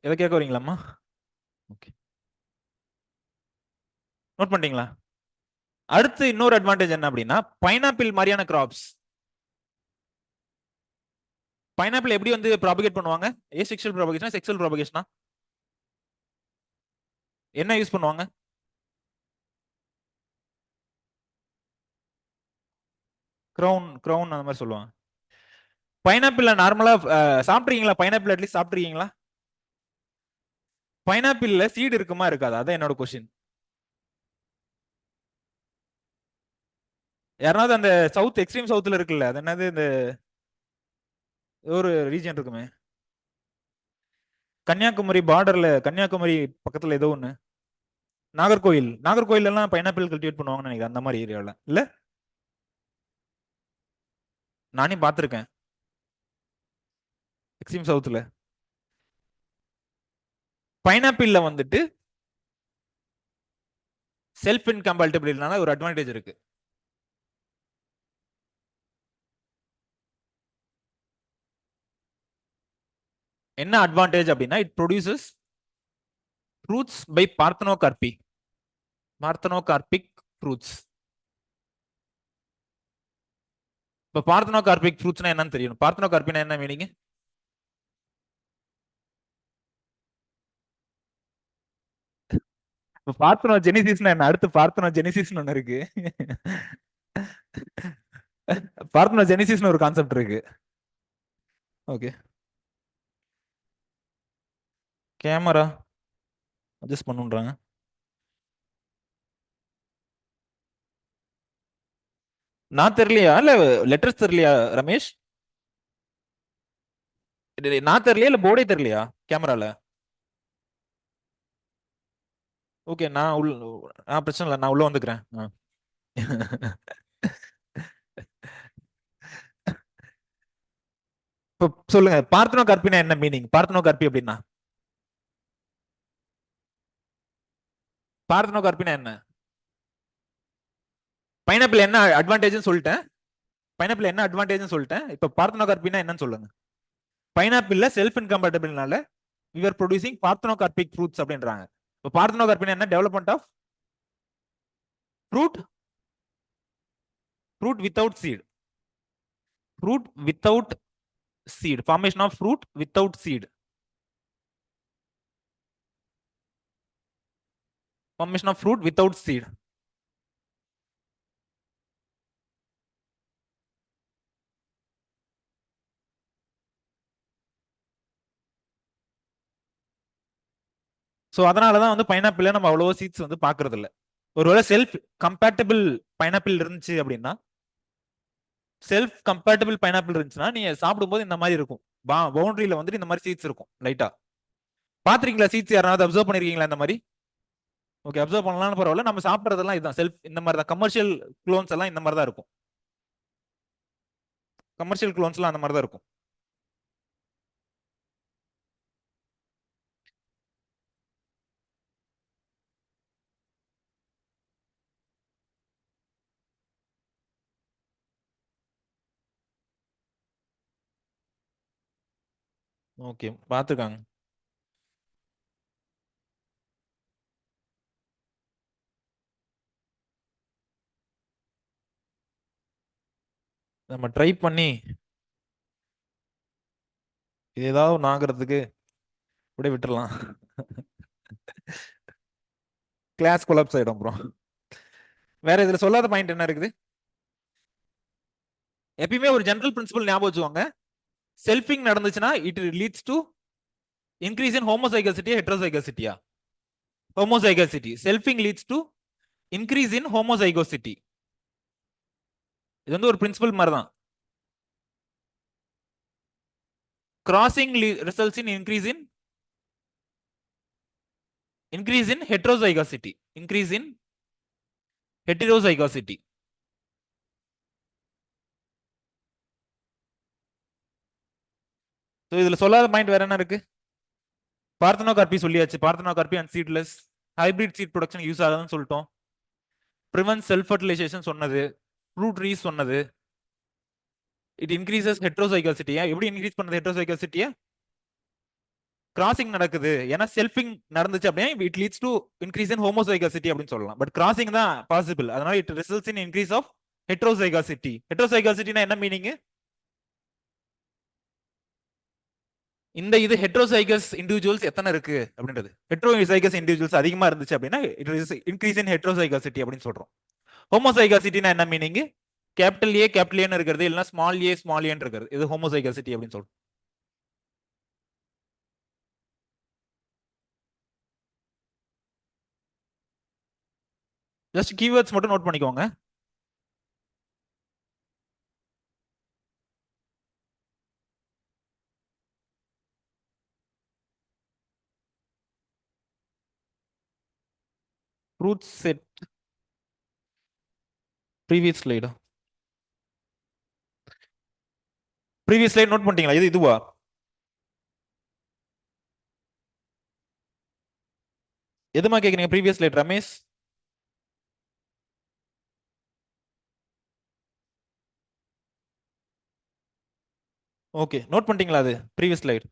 எதை கேட்க வரீங்களாம்மா? ஓகே, நோட் பண்ணிட்டீங்களா? அடுத்து இன்னொரு அட்வான்டேஜ் என்ன அப்படின்னா, பைனாப்பிள் மாதிரியான கிராப்ஸ். பைனாப்பிள் எப்படி வந்து ப்ராபகேட் பண்ணுவாங்க? ஏசெக்சுவல் ப்ராபகேஷனா செக்சுவல் ப்ராபகேஷனா? என்ன யூஸ் பண்ணுவாங்க? கிரவுன் அந்த மாதிரி சொல்லுவாங்க. பைனாப்பிள் நார்மலா சாப்பிட்றீங்களா? பைனாப்பிள் அட்லீஸ்ட் சாப்பிட்றீங்களா? பைனாப்பிள்ல சீடு இருக்குமா இருக்காது? அதான் என்னோட கொஸ்டின். யாராவது அந்த சவுத் எக்ஸ்ட்ரீம் சவுத்ல இருக்குல்ல, அது என்னது, இந்த ஒரு ரீஜன் இருக்குமே, கன்னியாகுமரி பார்டர்ல, கன்னியாகுமரி பக்கத்துல ஏதோ ஒண்ணு, நாகர்கோயில் எல்லாம் பைனாப்பிள் கல்டிவேட் பண்ணுவாங்கன்னு நினைக்கிறேன். அந்த மாதிரி ஏரியாவில் இல்ல, நானே பார்த்துருக்கேன் எக்ஸ்ட்ரீம் சவுத்ல. பைனாப்பிள்ல வந்துட்டு செல்ஃப் இன்கம்பேட்டபிலிட்டினால ஒரு அட்வான்டேஜ் இருக்கு. என்ன அட்வான்டேஜ் அப்படின்னா, it produces fruits by parthenocarpic fruits. இப்ப பார்த்தனோகார்பிக் ஃப்ரூட்ஸ்னா என்னன்னு தெரியும். பார்த்தனோகார்பினா என்ன மீனிங்? இப்ப பார்த்தனோஜெனிசிஸ்னா என்ன? அடுத்து பார்த்தனோஜெனிசிஸ்னு ஒண்ணு இருக்கு. பார்த்தனோஜெனிசிஸ்னு ஒரு கான்செப்ட் இருக்கு. ஓகே, கேமரா அட்ஜஸ்ட் பண்ணுன்றாங்க. நான் தெரியலையா இல்ல லெட்டர்ஸ் தெரியலையா ரமேஷ்? நான் தெரியலையா இல்ல போர்டே தெரியலையா கேமரால? ஓகே, நான் பிரச்சனை இல்லை, நான் உள்ள வந்துக்கிறேன். இப்ப சொல்லுங்க, பார்த்தனோ கற்பினா என்ன மீனிங்? பார்த்தனோ கற்பி அப்படின்னா, பார்த்தனோ கற்பினா என்ன? பைனாப்பிள் என்ன அட்வான்டேஜ்னு சொல்லிட்டேன். பைனாப்பிள் என்ன அட்வான்டேஜ்னு சொல்லிட்டேன். இப்ப பார்த்தனோ கற்பினா என்னன்னு சொல்லுங்க. பைனாப்பிள்ல செல்ஃப் இன்கம்பேட்டபிள்னால we are producing parthenocarpic fruits அப்படின்றாங்க. இப்போ parthenocarpina என்ன? Development of fruit without seed. Fruit without seed. Formation of fruit without seed. Formation of fruit without seed. So அதனால தான் வந்து பைனாப்பிள் நம்ம அவ்வளோ சீட்ஸ் வந்து பார்க்கறது இல்லை. ஒருவேளை செல்ஃப் கம்பேட்டபிள் பைனாப்பிள் இருந்துச்சு அப்படின்னா, செல்ஃப் கம்பேட்டபிள் பைனாப்பிள் இருந்துச்சுன்னா நீங்க சாப்பிடும்போது இந்த மாதிரி இருக்கும். பவுண்டரியில வந்துட்டு இந்த மாதிரி சீட்ஸ் இருக்கும் லைட்டா. பாத்திருக்கீங்களா சீட்ஸ் யாராவது அப்சர்வ் பண்ணிருக்கீங்களா இந்த மாதிரி? ஓகே, அப்சர்வ் பண்ணலாம் பரவாயில்ல. நம்ம சாப்பிட்றதெல்லாம் இதுதான் செல்ஃப் இந்த மாதிரி தான். கமர்ஷியல் க்ளோன்ஸ் எல்லாம் இந்த மாதிரி தான் இருக்கும். கமர்ஷியல் க்ளோன்ஸ்லாம் அந்த மாதிரி தான் இருக்கும். ஓகே, பார்த்துருக்காங்க. நம்ம ட்ரை பண்ணி இது ஏதாவது ஒன்று ஆகிறதுக்கு அப்படியே விட்டுறலாம். கிளாஸ் கொலாப்ஸ் ஆயிடும் ப்ரோ. வேற இதுல சொல்லாத பாயிண்ட் என்ன இருக்குது? எப்பயுமே ஒரு ஜெனரல் பிரின்சிபல் ஞாபகம் வச்சுக்கோங்க. செல்ஃபிங் நடந்துச்சுன்னா it leads to increase in ஹோமோசைகசிட்டியா ஹெட்ரோசைகசிட்டியா? Homozygosity. Selfing leads to increase in homozygosity. இது வந்து ஒரு பிரின்சிபல் மாதிரி தான். Crossing results in increase in heterozygosity. Increase in heterozygosity. So இதுல சொல்லாத பாயிண்ட் வேற என்ன இருக்கு? பார்த்தனோகார்பி சொல்லியாச்சு. Parthenocarpy and seedless hybrid seed production use ஆகுதுன்னு சொல்லிட்டோம். ப்ரிவென்ட் செல்ஃப் ஃபர்டிலைசேஷன் சொன்னது. ஃப்ரூட் ட்ரீஸ் சொன்னது. இட் இன்க்ரீசஸ் ஹெட்ரோசைகோசிட்டியா? எப்படி இன்க்ரீஸ் பண்ணுது ஹெட்ரோசைகோசிட்டியா? கிராசிங் நடக்குது. ஏன்னா செல்ஃபிங் நடந்துச்சு அப்படின்னா it leads to increase in homozygosity அப்படின்னு சொல்லலாம். பட் கிராசிங் தான் பாசிபிள். அதனால it results in increase of heterozygosity. ஹெட்ரோசைகோசிட்டினா என்ன மீனிங்? இந்த இது ஹெட்ரோசைகஸ் இண்டிவிஜுவல்ஸ் எத்தனை இருக்கு அப்படின்றது. ஹெட்ரோசைகஸ் இண்டிவிஜுவல்ஸ் அதிகமா இருந்துச்சு அப்படின்னா இட் இஸ் இன்க்ரீஸ் இன் ஹெட்ரோசைகாசிட்டி அப்படின்னு சொல்றோம். ஹோமோசைகாசிட்டினா என்ன மீனிங்? கேபிட்டல் ஏ கேபிட்டல் ஏன்னு இருக்கிறது இல்லைன்னா ஸ்மால் ஏ ஸ்மால் ஏன்னு இருக்கிறது. இது ஹோமோசைகாசிட்டி அப்படின்னு சொல்றோம். ஜஸ்ட் கீவேர்ட்ஸ் மட்டும் நோட் பண்ணிக்கோங்க. Fruit set previous slide note பண்ணிட்டீங்களா? இது இதுவா? எதுமா கேக்குறீங்க? Previous slide Ramesh. Okay, note பண்ணிட்டீங்களா? அது previous slide.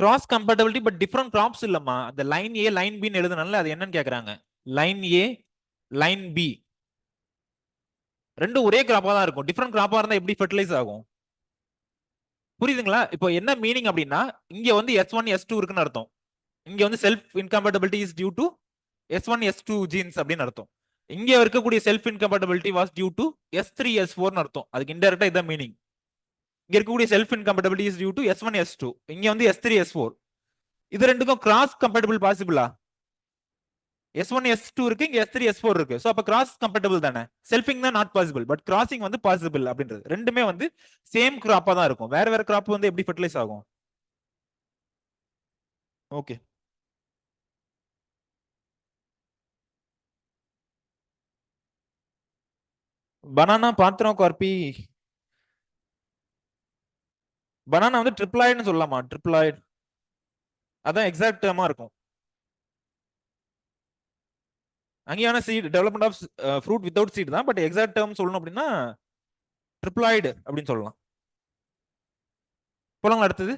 Cross compatibility but different crops இல்லம்மா. அந்த லைன் ஏ லைன் பின்னு எழுதுனால அது என்னன்னு கேக்குறாங்க. லைன் ஏ லைன் பி ரெண்டும் ஒரே கிராப்பா தான் இருக்கும். டிஃபரெண்ட் கிராப்பா இருந்தா எப்படி ஃபெர்டிலைஸ் ஆகும்? புரியுதுங்களா? இப்போ என்ன மீனிங் அப்படின்னா இங்க வந்து S1 S2 இருக்குன்னு அர்த்தம். இங்க வந்து self incompatibility is due to S1 S2 jeans அப்படின்னு அர்த்தம். இங்க இருக்கக்கூடிய self incompatibility was due to S3 S4 அர்த்தம். அதுக்கு இன்டைரக்டா இதான் மீனிங். இங்க இருக்கக்கூடிய self incompatibility is due to S1 S2. இங்க வந்து S3 S4. இது ரெண்டுக்கும் கிராஸ் கம்பேட்டபிள் பாசிபிளா? S1 S2 இருக்கு, இங்க S3 S4 இருக்கு. சோ அப்ப கிராஸ் கம்பேட்டபிள் தானே. செல்ஃபிங் தான் நாட் பாசிபிள், பட் கிராசிங் வந்து பாசிபிள் அப்படின்றது. ரெண்டுமே வந்து சேம் கிராப்பா தான் இருக்கும். வேற வேற கிராப் வந்து எப்படி ஃபெர்டிலைஸ் ஆகும்? ஓகே, பனானா பாத்திரம் கார்பி. பனானா வந்து ட்ரிப்ளாய்டுன்னு சொல்லலாமா? ட்ரிப்ளாய்டு அதான் எக்ஸாக்ட் டேர்மா இருக்கும். அங்கேயான seed development of fruit without seed தான், பட் எக்ஸாக்ட் டேர்ம் சொல்லணும் அப்படின்னா ட்ரிப்ளாய்டு அப்படின்னு சொல்லலாம். போலாங்களா அடுத்தது?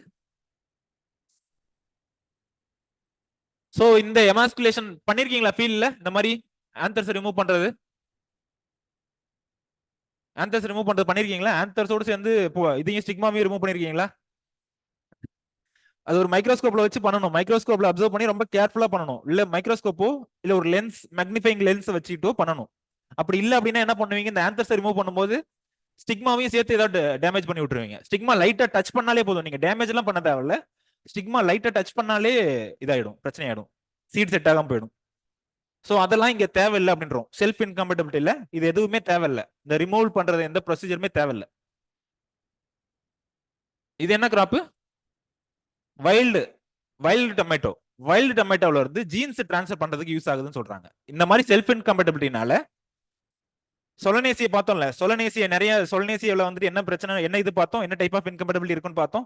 சோ இந்த எமாஸ்குலேஷன் பண்ணிருக்கீங்களா ஃபீல்ட்ல இந்த மாதிரி ஆன்சர்ஸ் ரிமூவ் பண்றது? ஆன்சர்ஸ் ரிமூவ் பண்றது பண்ணிருக்கீங்களா? ஆன்சர்ஸோட சேர்ந்து இதையும் ஸ்டிக்மாவையும் ரிமூவ் பண்ணிருக்கீங்களா? அது ஒரு மைக்ரோஸ்கோப்ல வச்சு பண்ணணும். மைக்ரோஸ்கோப்ல அப்சர்வ் பண்ணி ரொம்ப கேர்ஃபுல்லா பண்ணணும். இல்ல மைக்ரோஸ்கோப்போ இல்ல ஒரு லென்ஸ் மேக்னிஃபைங் லென்ஸ் வச்சுட்டோ பண்ணணும். அப்படி இல்ல அப்படின்னா என்ன பண்ணுவீங்க, இந்த ஆந்தர்ஸை ரிமூவ் பண்ணும்போது ஸ்டிக்மாவையும் சேர்த்து ஏதாவது டேமேஜ் பண்ணி விட்டுருவீங்க. ஸ்டிக்மா லைட்டா டச் பண்ணாலே போதும், நீங்க டேமேஜ் எல்லாம் பண்ண தேவையில்ல. ஸ்டிக்மா லைட்டா டச் பண்ணாலே இதாயிடும், பிரச்சனை ஆயிடும், சீட் செட் ஆகாம போயிடும். ஸோ அதெல்லாம் இங்க தேவையில்லை அப்படின்றோம். செல்ஃப் இன்கம்பேட்டபிலிட்டி இல்ல, இது எதுவுமே தேவையில்லை. இந்த ரிமூவ் பண்றது எந்த ப்ரொசீஜருமே தேவையில்லை. இது என்ன crop? Wild wild tomato. Wild டொமேட்டோல இருந்து ஜீன்ஸ் டிரான்ஸ்ஃபர் பண்றதுக்கு யூஸ் ஆகுதுன்னு சொல்றாங்க. இந்த மாதிரி செல்ஃப் இன்கம்பேட்டபிலிட்டினால சொலனேசியை பார்த்தோம்ல, சொலனேசிய நிறைய சொலனேசியில வந்துட்டு என்ன பிரச்சனை, என்ன இது பார்த்தோம், என்ன டைப் ஆஃப் இன்கம்பேட்டபிலிட்டி இருக்குன்னு பார்த்தோம்,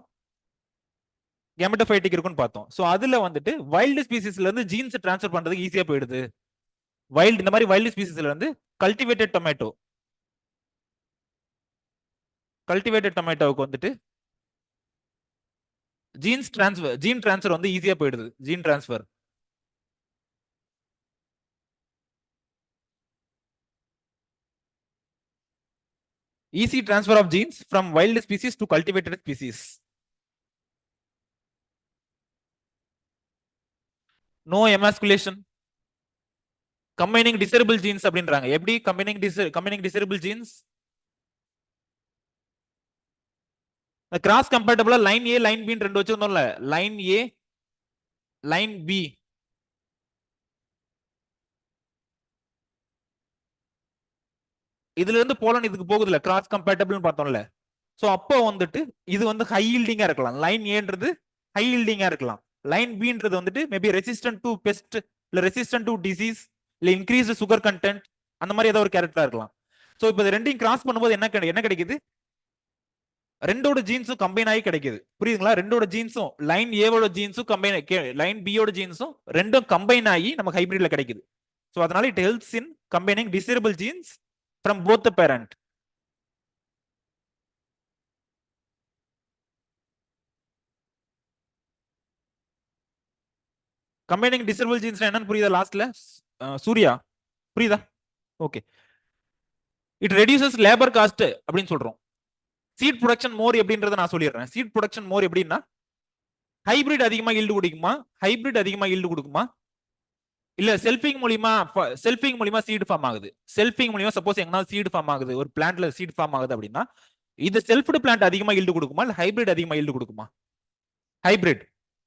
கெமட்டோஃபைட்டிக் இருக்குன்னு பார்த்தோம். ஸோ அதுல வந்துட்டு வைல்டு ஸ்பீசிஸ்ல இருந்து ஜீன்ஸ் டிரான்ஸ்ஃபர் பண்றதுக்கு ஈஸியா போயிடுது. வைல்டு இந்த மாதிரி வைல்டு ஸ்பீசிஸ்ல இருந்து கல்டிவேட்டட் டொமேட்டோ, கல்டிவேட்டட் டொமேட்டோவுக்கு வந்துட்டு ஜீன் டிரான்ஸ்ஃபர் வந்து ஈஸியா போயிடுது. Gene transfer easy transfer of genes from wild species to cultivated species. No emasculation. Combining desirable genes அப்படின்றாங்க. எப்படி combining desirable genes? கிராஸ் கம்பேட்டபிளா லைன் ஏ லைன் பி ரெண்டு வச்சிருந்தோம்ல, லைன் ஏ லைன் பி, இதுல இருந்து போலன் இதுக்கு போகுதுல, கிராஸ் கம்பேட்டபிள்னு பார்த்தோம்ல. சோ அப்போ வந்துட்டு இது வந்து ஹை ஈல்டிங்கா இருக்கலாம். லைன் ஏன்றது ஹை ஈல்டிங்கா இருக்கலாம். லைன் பின்றது வந்துட்டு மேபி ரெசிஸ்டன்ட் டு பெஸ்ட், இல்ல ரெசிஸ்டன்ட் டு டிசீஸ், இல்ல இன்க்ரீஸ் சுகர் கண்டென்ட், அந்த மாதிரி ஏதாவது ஒரு கேரக்டரா இருக்கலாம். சோ இப்போ இது ரெண்டையும் கிராஸ் பண்ணும்போது என்ன கிடைக்குது, ரெண்டோட ஜீன்ஸும் கம்பைன் ஆகி கிடைக்குது. புரியுதுங்களா? ரெண்டோட ஜீன்ஸும் லைன் ஏவோட ஜீன்ஸும் கம்பைன், லைன் பியோட ஜீன்ஸும் ரெண்டும் கம்பைன் ஆகி நமக்கு ஹைபிரிட்ல கிடைக்குது. சோ அதனால it helps in combining desirable jeans from both the parent. Combining desirable jeans என்னன்னு புரியுதா? லாஸ்ட்ல சூர்யா புரியுதா? Okay. It reduces labour cost அப்படின்னு சொல்றோம். சீட் ப்ரொடக்ஷன் மோர் எப்படின்றத நான் சொல்லிடுறேன். சீட் ப்ரொடக்ஷன் மோர் எப்படின்னா, ஹைபிரிட் அதிகமா ஈல்டு கொடுக்குமா, ஹைபிரிட் அதிகமா ஈல்டு கொடுக்குமா, இல்ல செல்ஃபிங் மூலியமா சீட் ஃபார்ம் ஆகுது. செல்ஃபிங் மூலியமா சப்போஸ் எங்கனா சீட் ஃபார்ம் ஆகுது, ஒரு பிளான்ட்ல சீட் ஃபார்ம் ஆகுது அப்படின்னா, இது செல்ஃப்டு பிளான்ட் அதிகமா ஈல்டு கொடுக்குமா, இல்ல ஹைபிரிட் அதிகமா ஈல்டு கொடுக்குமா? ஹைபிரிட்.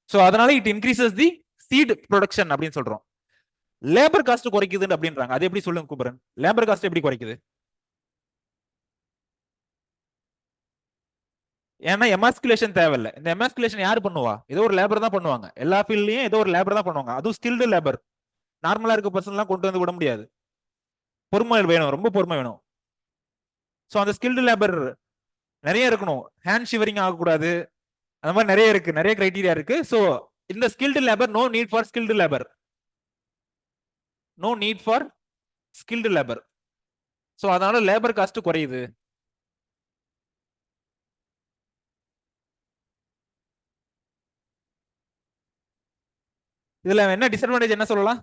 சோ அதனால it increases the seed production அப்படின்னு சொல்றோம். லேபர் காஸ்ட் குறைக்குது அப்படின்றாங்க. அது எப்படி சொல்லுங்க குமரன்? லேபர் காஸ்ட் எப்படி குறைக்குது? ஏன்னா எமாஸ்குலேஷன் தேவையில்ல. இந்த எமாஸ்குலேஷன் யாரு பண்ணுவா? ஏதோ ஒரு லேபர் தான் பண்ணுவாங்க. எல்லா ஃபீல்ட்லயும் ஏதோ ஒரு லேபர் தான் பண்ணுவாங்க. அதுவும் ஸ்கில்டு லேபர். நார்மலா இருக்க பர்சன் எல்லாம் கொண்டு வந்து விட முடியாது. பொறுமை வேணும், ரொம்ப பொறுமை வேணும். சோ அந்த ஸ்கில்டு லேபர் நிறைய இருக்கணும். ஹேண்ட் ஷிவரிங் ஆகக்கூடாது. அந்த மாதிரி நிறைய இருக்கு, நிறைய கிரைட்டீரியா இருக்கு. சோ இந்த skilled labour, no need for skilled labour, no need for skilled labour. So அதனால லேபர் காஸ்ட் குறையுது. இதுல என்ன டிஸ்அட்வான்டேஜ் என்ன சொல்லலாம்?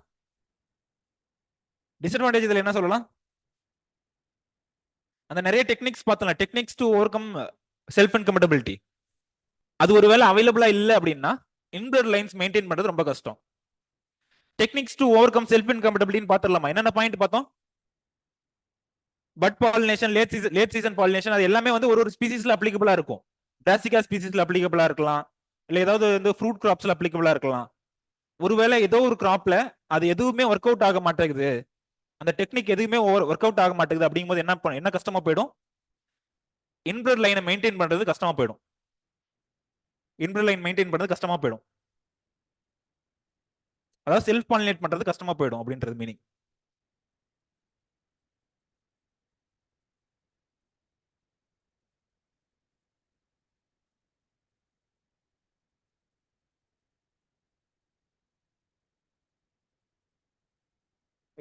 டிஸ்அட்வான்டேஜ் இதுல என்ன சொல்லலாம்? அந்த நிறைய டெக்னிக்ஸ் பார்த்தோம்ல, டெக்னிக்ஸ் டு ஓவர் கம் செல்ஃப் இன்கம்பேட்டபிலிட்டி, அது ஒருவேளை அவைலபிளா இல்ல அப்படின்னா இன்பிரட் லைன்ஸ் மெயின்டைன் பண்றது ரொம்ப கஷ்டம். டெக்னிக்ஸ் டு ஓவர் கம் செல்ஃப் இன்கம்பேட்டபிலிட்டி பார்த்துடலாமா? என்னென்ன பாயிண்ட் பார்த்தோம்? But pollination, late season pollination, அது எல்லாமே வந்து ஒரு ஸ்பீசிஸ்ல அப்ளிகபிளா இருக்கும். பிராசிகா ஸ்பீசிஸ்ல அப்ளிகபிளா இருக்கலாம், இல்ல ஏதாவது வந்து ஃப்ரூட் கிராப்ஸ்ல அப்ளிகபிளா இருக்கலாம். ஒருவேளை ஏதோ ஒரு கிராப்ல அது எதுவுமே ஒர்க் அவுட் ஆக மாட்டேங்குது, அந்த டெக்னிக் எதுவுமே ஒர்க் அவுட் ஆக மாட்டேங்குது அப்படிங்கும்போது என்ன கஷ்டமா போயிடும்? இன்பிரட் லைனை மெயின்டைன் பண்றது கஷ்டமா போயிடும். இன்பிரட் லைன் மெயின்டைன் பண்றது கஷ்டமா போயிடும். அதாவது செல்ஃப் பாலினேட் பண்றது கஷ்டமா போயிடும் அப்படின்றது மீனிங்.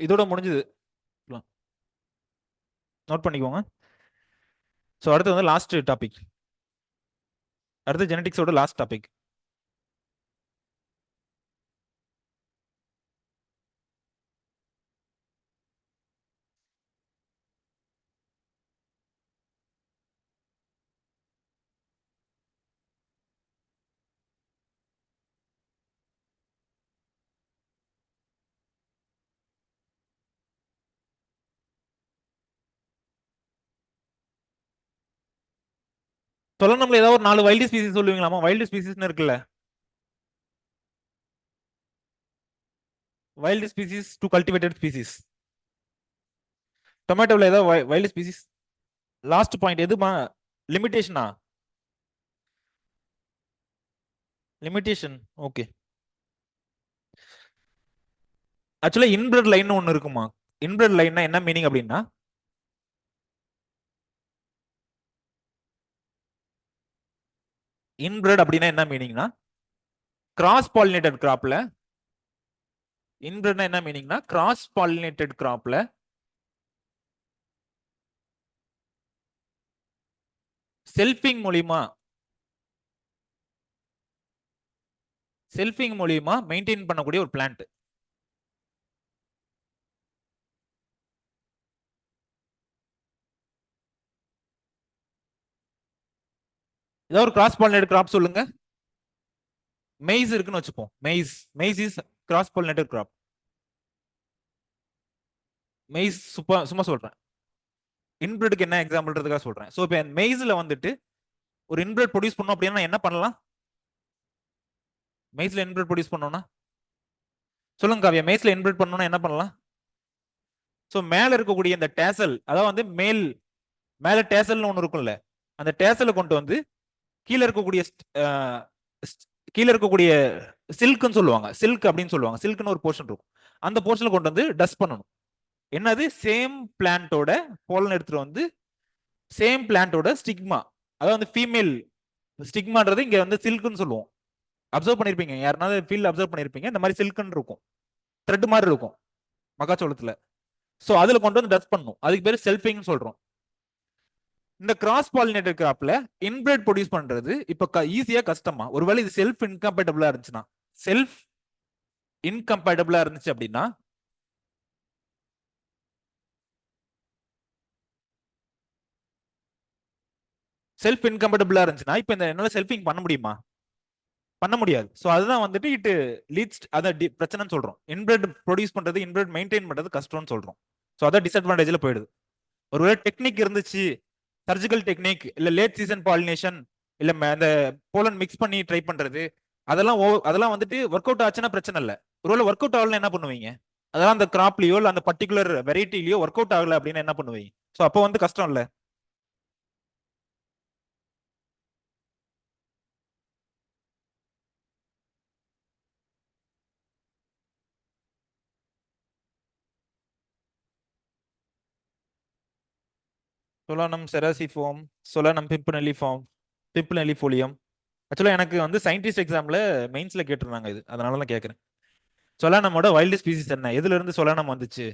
இதோட முடிஞ்சது. நோட் பண்ணிக்கோங்க. ஸோ அடுத்து வந்து லாஸ்ட் டாபிக். அடுத்து ஜெனடிக்ஸோட லாஸ்ட் டாபிக். சொல்லணும்ல ஏதாவது ஒரு 4 வைல்டு ஸ்பீசிஸ் சொல்லுவீங்களாமா? வைல்டு ஸ்பீசிஸ்னு இருக்குல்ல, wild species to cultivated species. டொமேட்டோல ஏதாவது வைல்டு ஸ்பீசிஸ். லாஸ்ட் பாயிண்ட் எதுமா? லிமிடேஷனா? லிமிடேஷன். ஓகே. ஆக்சுவலா இன்பிரட் லைன் ஒன்னு இருக்குமா? இன்பிரட் லைன்னா என்ன மீனிங் அப்படின்னா, இன்பிரட் அப்படின்னா என்ன மீனிங்னா, கிராஸ் பாலினேட்டட் கிராப்ல, இன்பிரட்னா என்ன மீனிங்னா கிராஸ் பாலினேட்டட் கிராப்ல செல்ஃபிங் மூலியமா, செல்ஃபிங் மூலியமா மெயின்டைன் பண்ணக்கூடிய ஒரு பிளான்ட். ஏதாவது ஒரு கிராஸ் பாலினேட்டட் கிராப் சொல்லுங்க. மெய்ஸ் இருக்குன்னு வச்சுப்போம். Maize, maize is cross pollinated crop. Maize சும்மா சொல்றேன், இன்பிரடுக்கு என்ன எக்ஸாம்பிள்ன்றதுக்காக சொல்றேன். ஸோ இப்போ மெய்ஸ்ல வந்துட்டு ஒரு இன்பிரட் ப்ரொடியூஸ் பண்ணோம் அப்படின்னா என்ன பண்ணலாம்? மெய்ஸ்ல இன்பிரட் ப்ரொடியூஸ் பண்ணோம்னா சொல்லுங்க காவியா, மெய்ஸ்ல இன்பிரட் பண்ணோம்னா என்ன பண்ணலாம்? ஸோ மேல இருக்கக்கூடிய இந்த டேசல், அதாவது வந்து மேல டேசல்னு ஒன்று இருக்கும்ல, அந்த டேசலை கொண்டு வந்து கீழே இருக்கக்கூடிய கீழே இருக்கக்கூடிய சில்க்னு சொல்லுவாங்க, சில்க் அப்படின்னு சொல்லுவாங்க. சில்க்னு ஒரு போர்ஷன் இருக்கும், அந்த போர்ஷன்ல கொண்டு வந்து டஸ்ட் பண்ணணும். என்னது? சேம் பிளான்ட்டோட போலன் எடுத்துட்டு வந்து சேம் பிளான்ட்டோட ஸ்டிக்மா, அதாவது வந்து ஃபீமேல் ஸ்டிக்மான்றது இங்க வந்து சில்க்னு சொல்லுவோம். அப்சர்வ் பண்ணிருப்பீங்க, யாருனாவது ஃபீல்ட் அப்சர்வ் பண்ணிருப்பீங்க, இந்த மாதிரி சில்க்னு இருக்கும், த்ரெட் மாதிரி இருக்கும் மக்காச்சோளத்துல. ஸோ அதுல கொண்டு வந்து டஸ்ட் பண்ணணும், அதுக்கு பேர் செல்ஃபிங் சொல்றோம். இந்த கிராஸ் பாலினேட்டட் கிராப்ல இன்பிரட் ப்ரொடியூஸ் பண்றது இப்ப ஈஸியா கஷ்டமா? ஒருவேளை இது செல்ஃப் இன்கம்பேட்டபிளா இருந்துச்சுன்னா, செல்ஃப் இன்கம்பேட்டபிளா இருந்துச்சு அப்படின்னா, செல்ஃப் இன்கம்பேட்டபிளா இருந்துச்சுன்னா இப்ப இந்த என்னால செல்ஃபிங் பண்ண முடியுமா? பண்ண முடியாது. ஸோ அதுதான் வந்துட்டு இட் லீட்ஸ் அத பிரச்சனைன்னு சொல்றோம். இன்பிரட் ப்ரொடியூஸ் பண்றது, இன்பிரட் மெயின்டைன் பண்றது கஷ்டம்னு சொல்றோம். ஸோ அதான் டிஸ்அட்வான்டேஜ்ல போயிடுது. ஒருவேளை டெக்னிக் இருந்துச்சு, சர்ஜிக்கல் டெக்னிக் இல்ல லேட் சீசன் பாலினேஷன் இல்ல அந்த போலன் மிக்ஸ் பண்ணி ட்ரை பண்றது, அதெல்லாம் வந்துட்டு ஒர்க் அவுட் ஆச்சுன்னா பிரச்சனை இல்லை. ஒருவேளை ஒர்க் அவுட் ஆகல என்ன பண்ணுவீங்க? அதெல்லாம் அந்த கிராப்லயோ இல்ல அந்த பர்டிகுலர் வெரைட்டிலயோ ஒர்க் அவுட் ஆகல அப்படின்னு என்ன பண்ணுவீங்க? ஸோ அப்போ வந்து கஷ்டம் இல்ல. சொலானம் செராசிஃபோம், சொலானம் பிம்பனெல்லிஃபார்ம், பிம்பனெல்லிஃபோலியம். ஆக்சுவலா எனக்கு வந்து சயின்டிஸ்ட் எக்ஸாம்ல மெயின்ஸ்ல கேட்டிருந்தாங்க இது, அதனால தான் கேட்கறேன். சொலானமோட வைல்டு ஸ்பீசிஸ் என்ன, எதுல இருந்து சொலானம் வந்துச்சு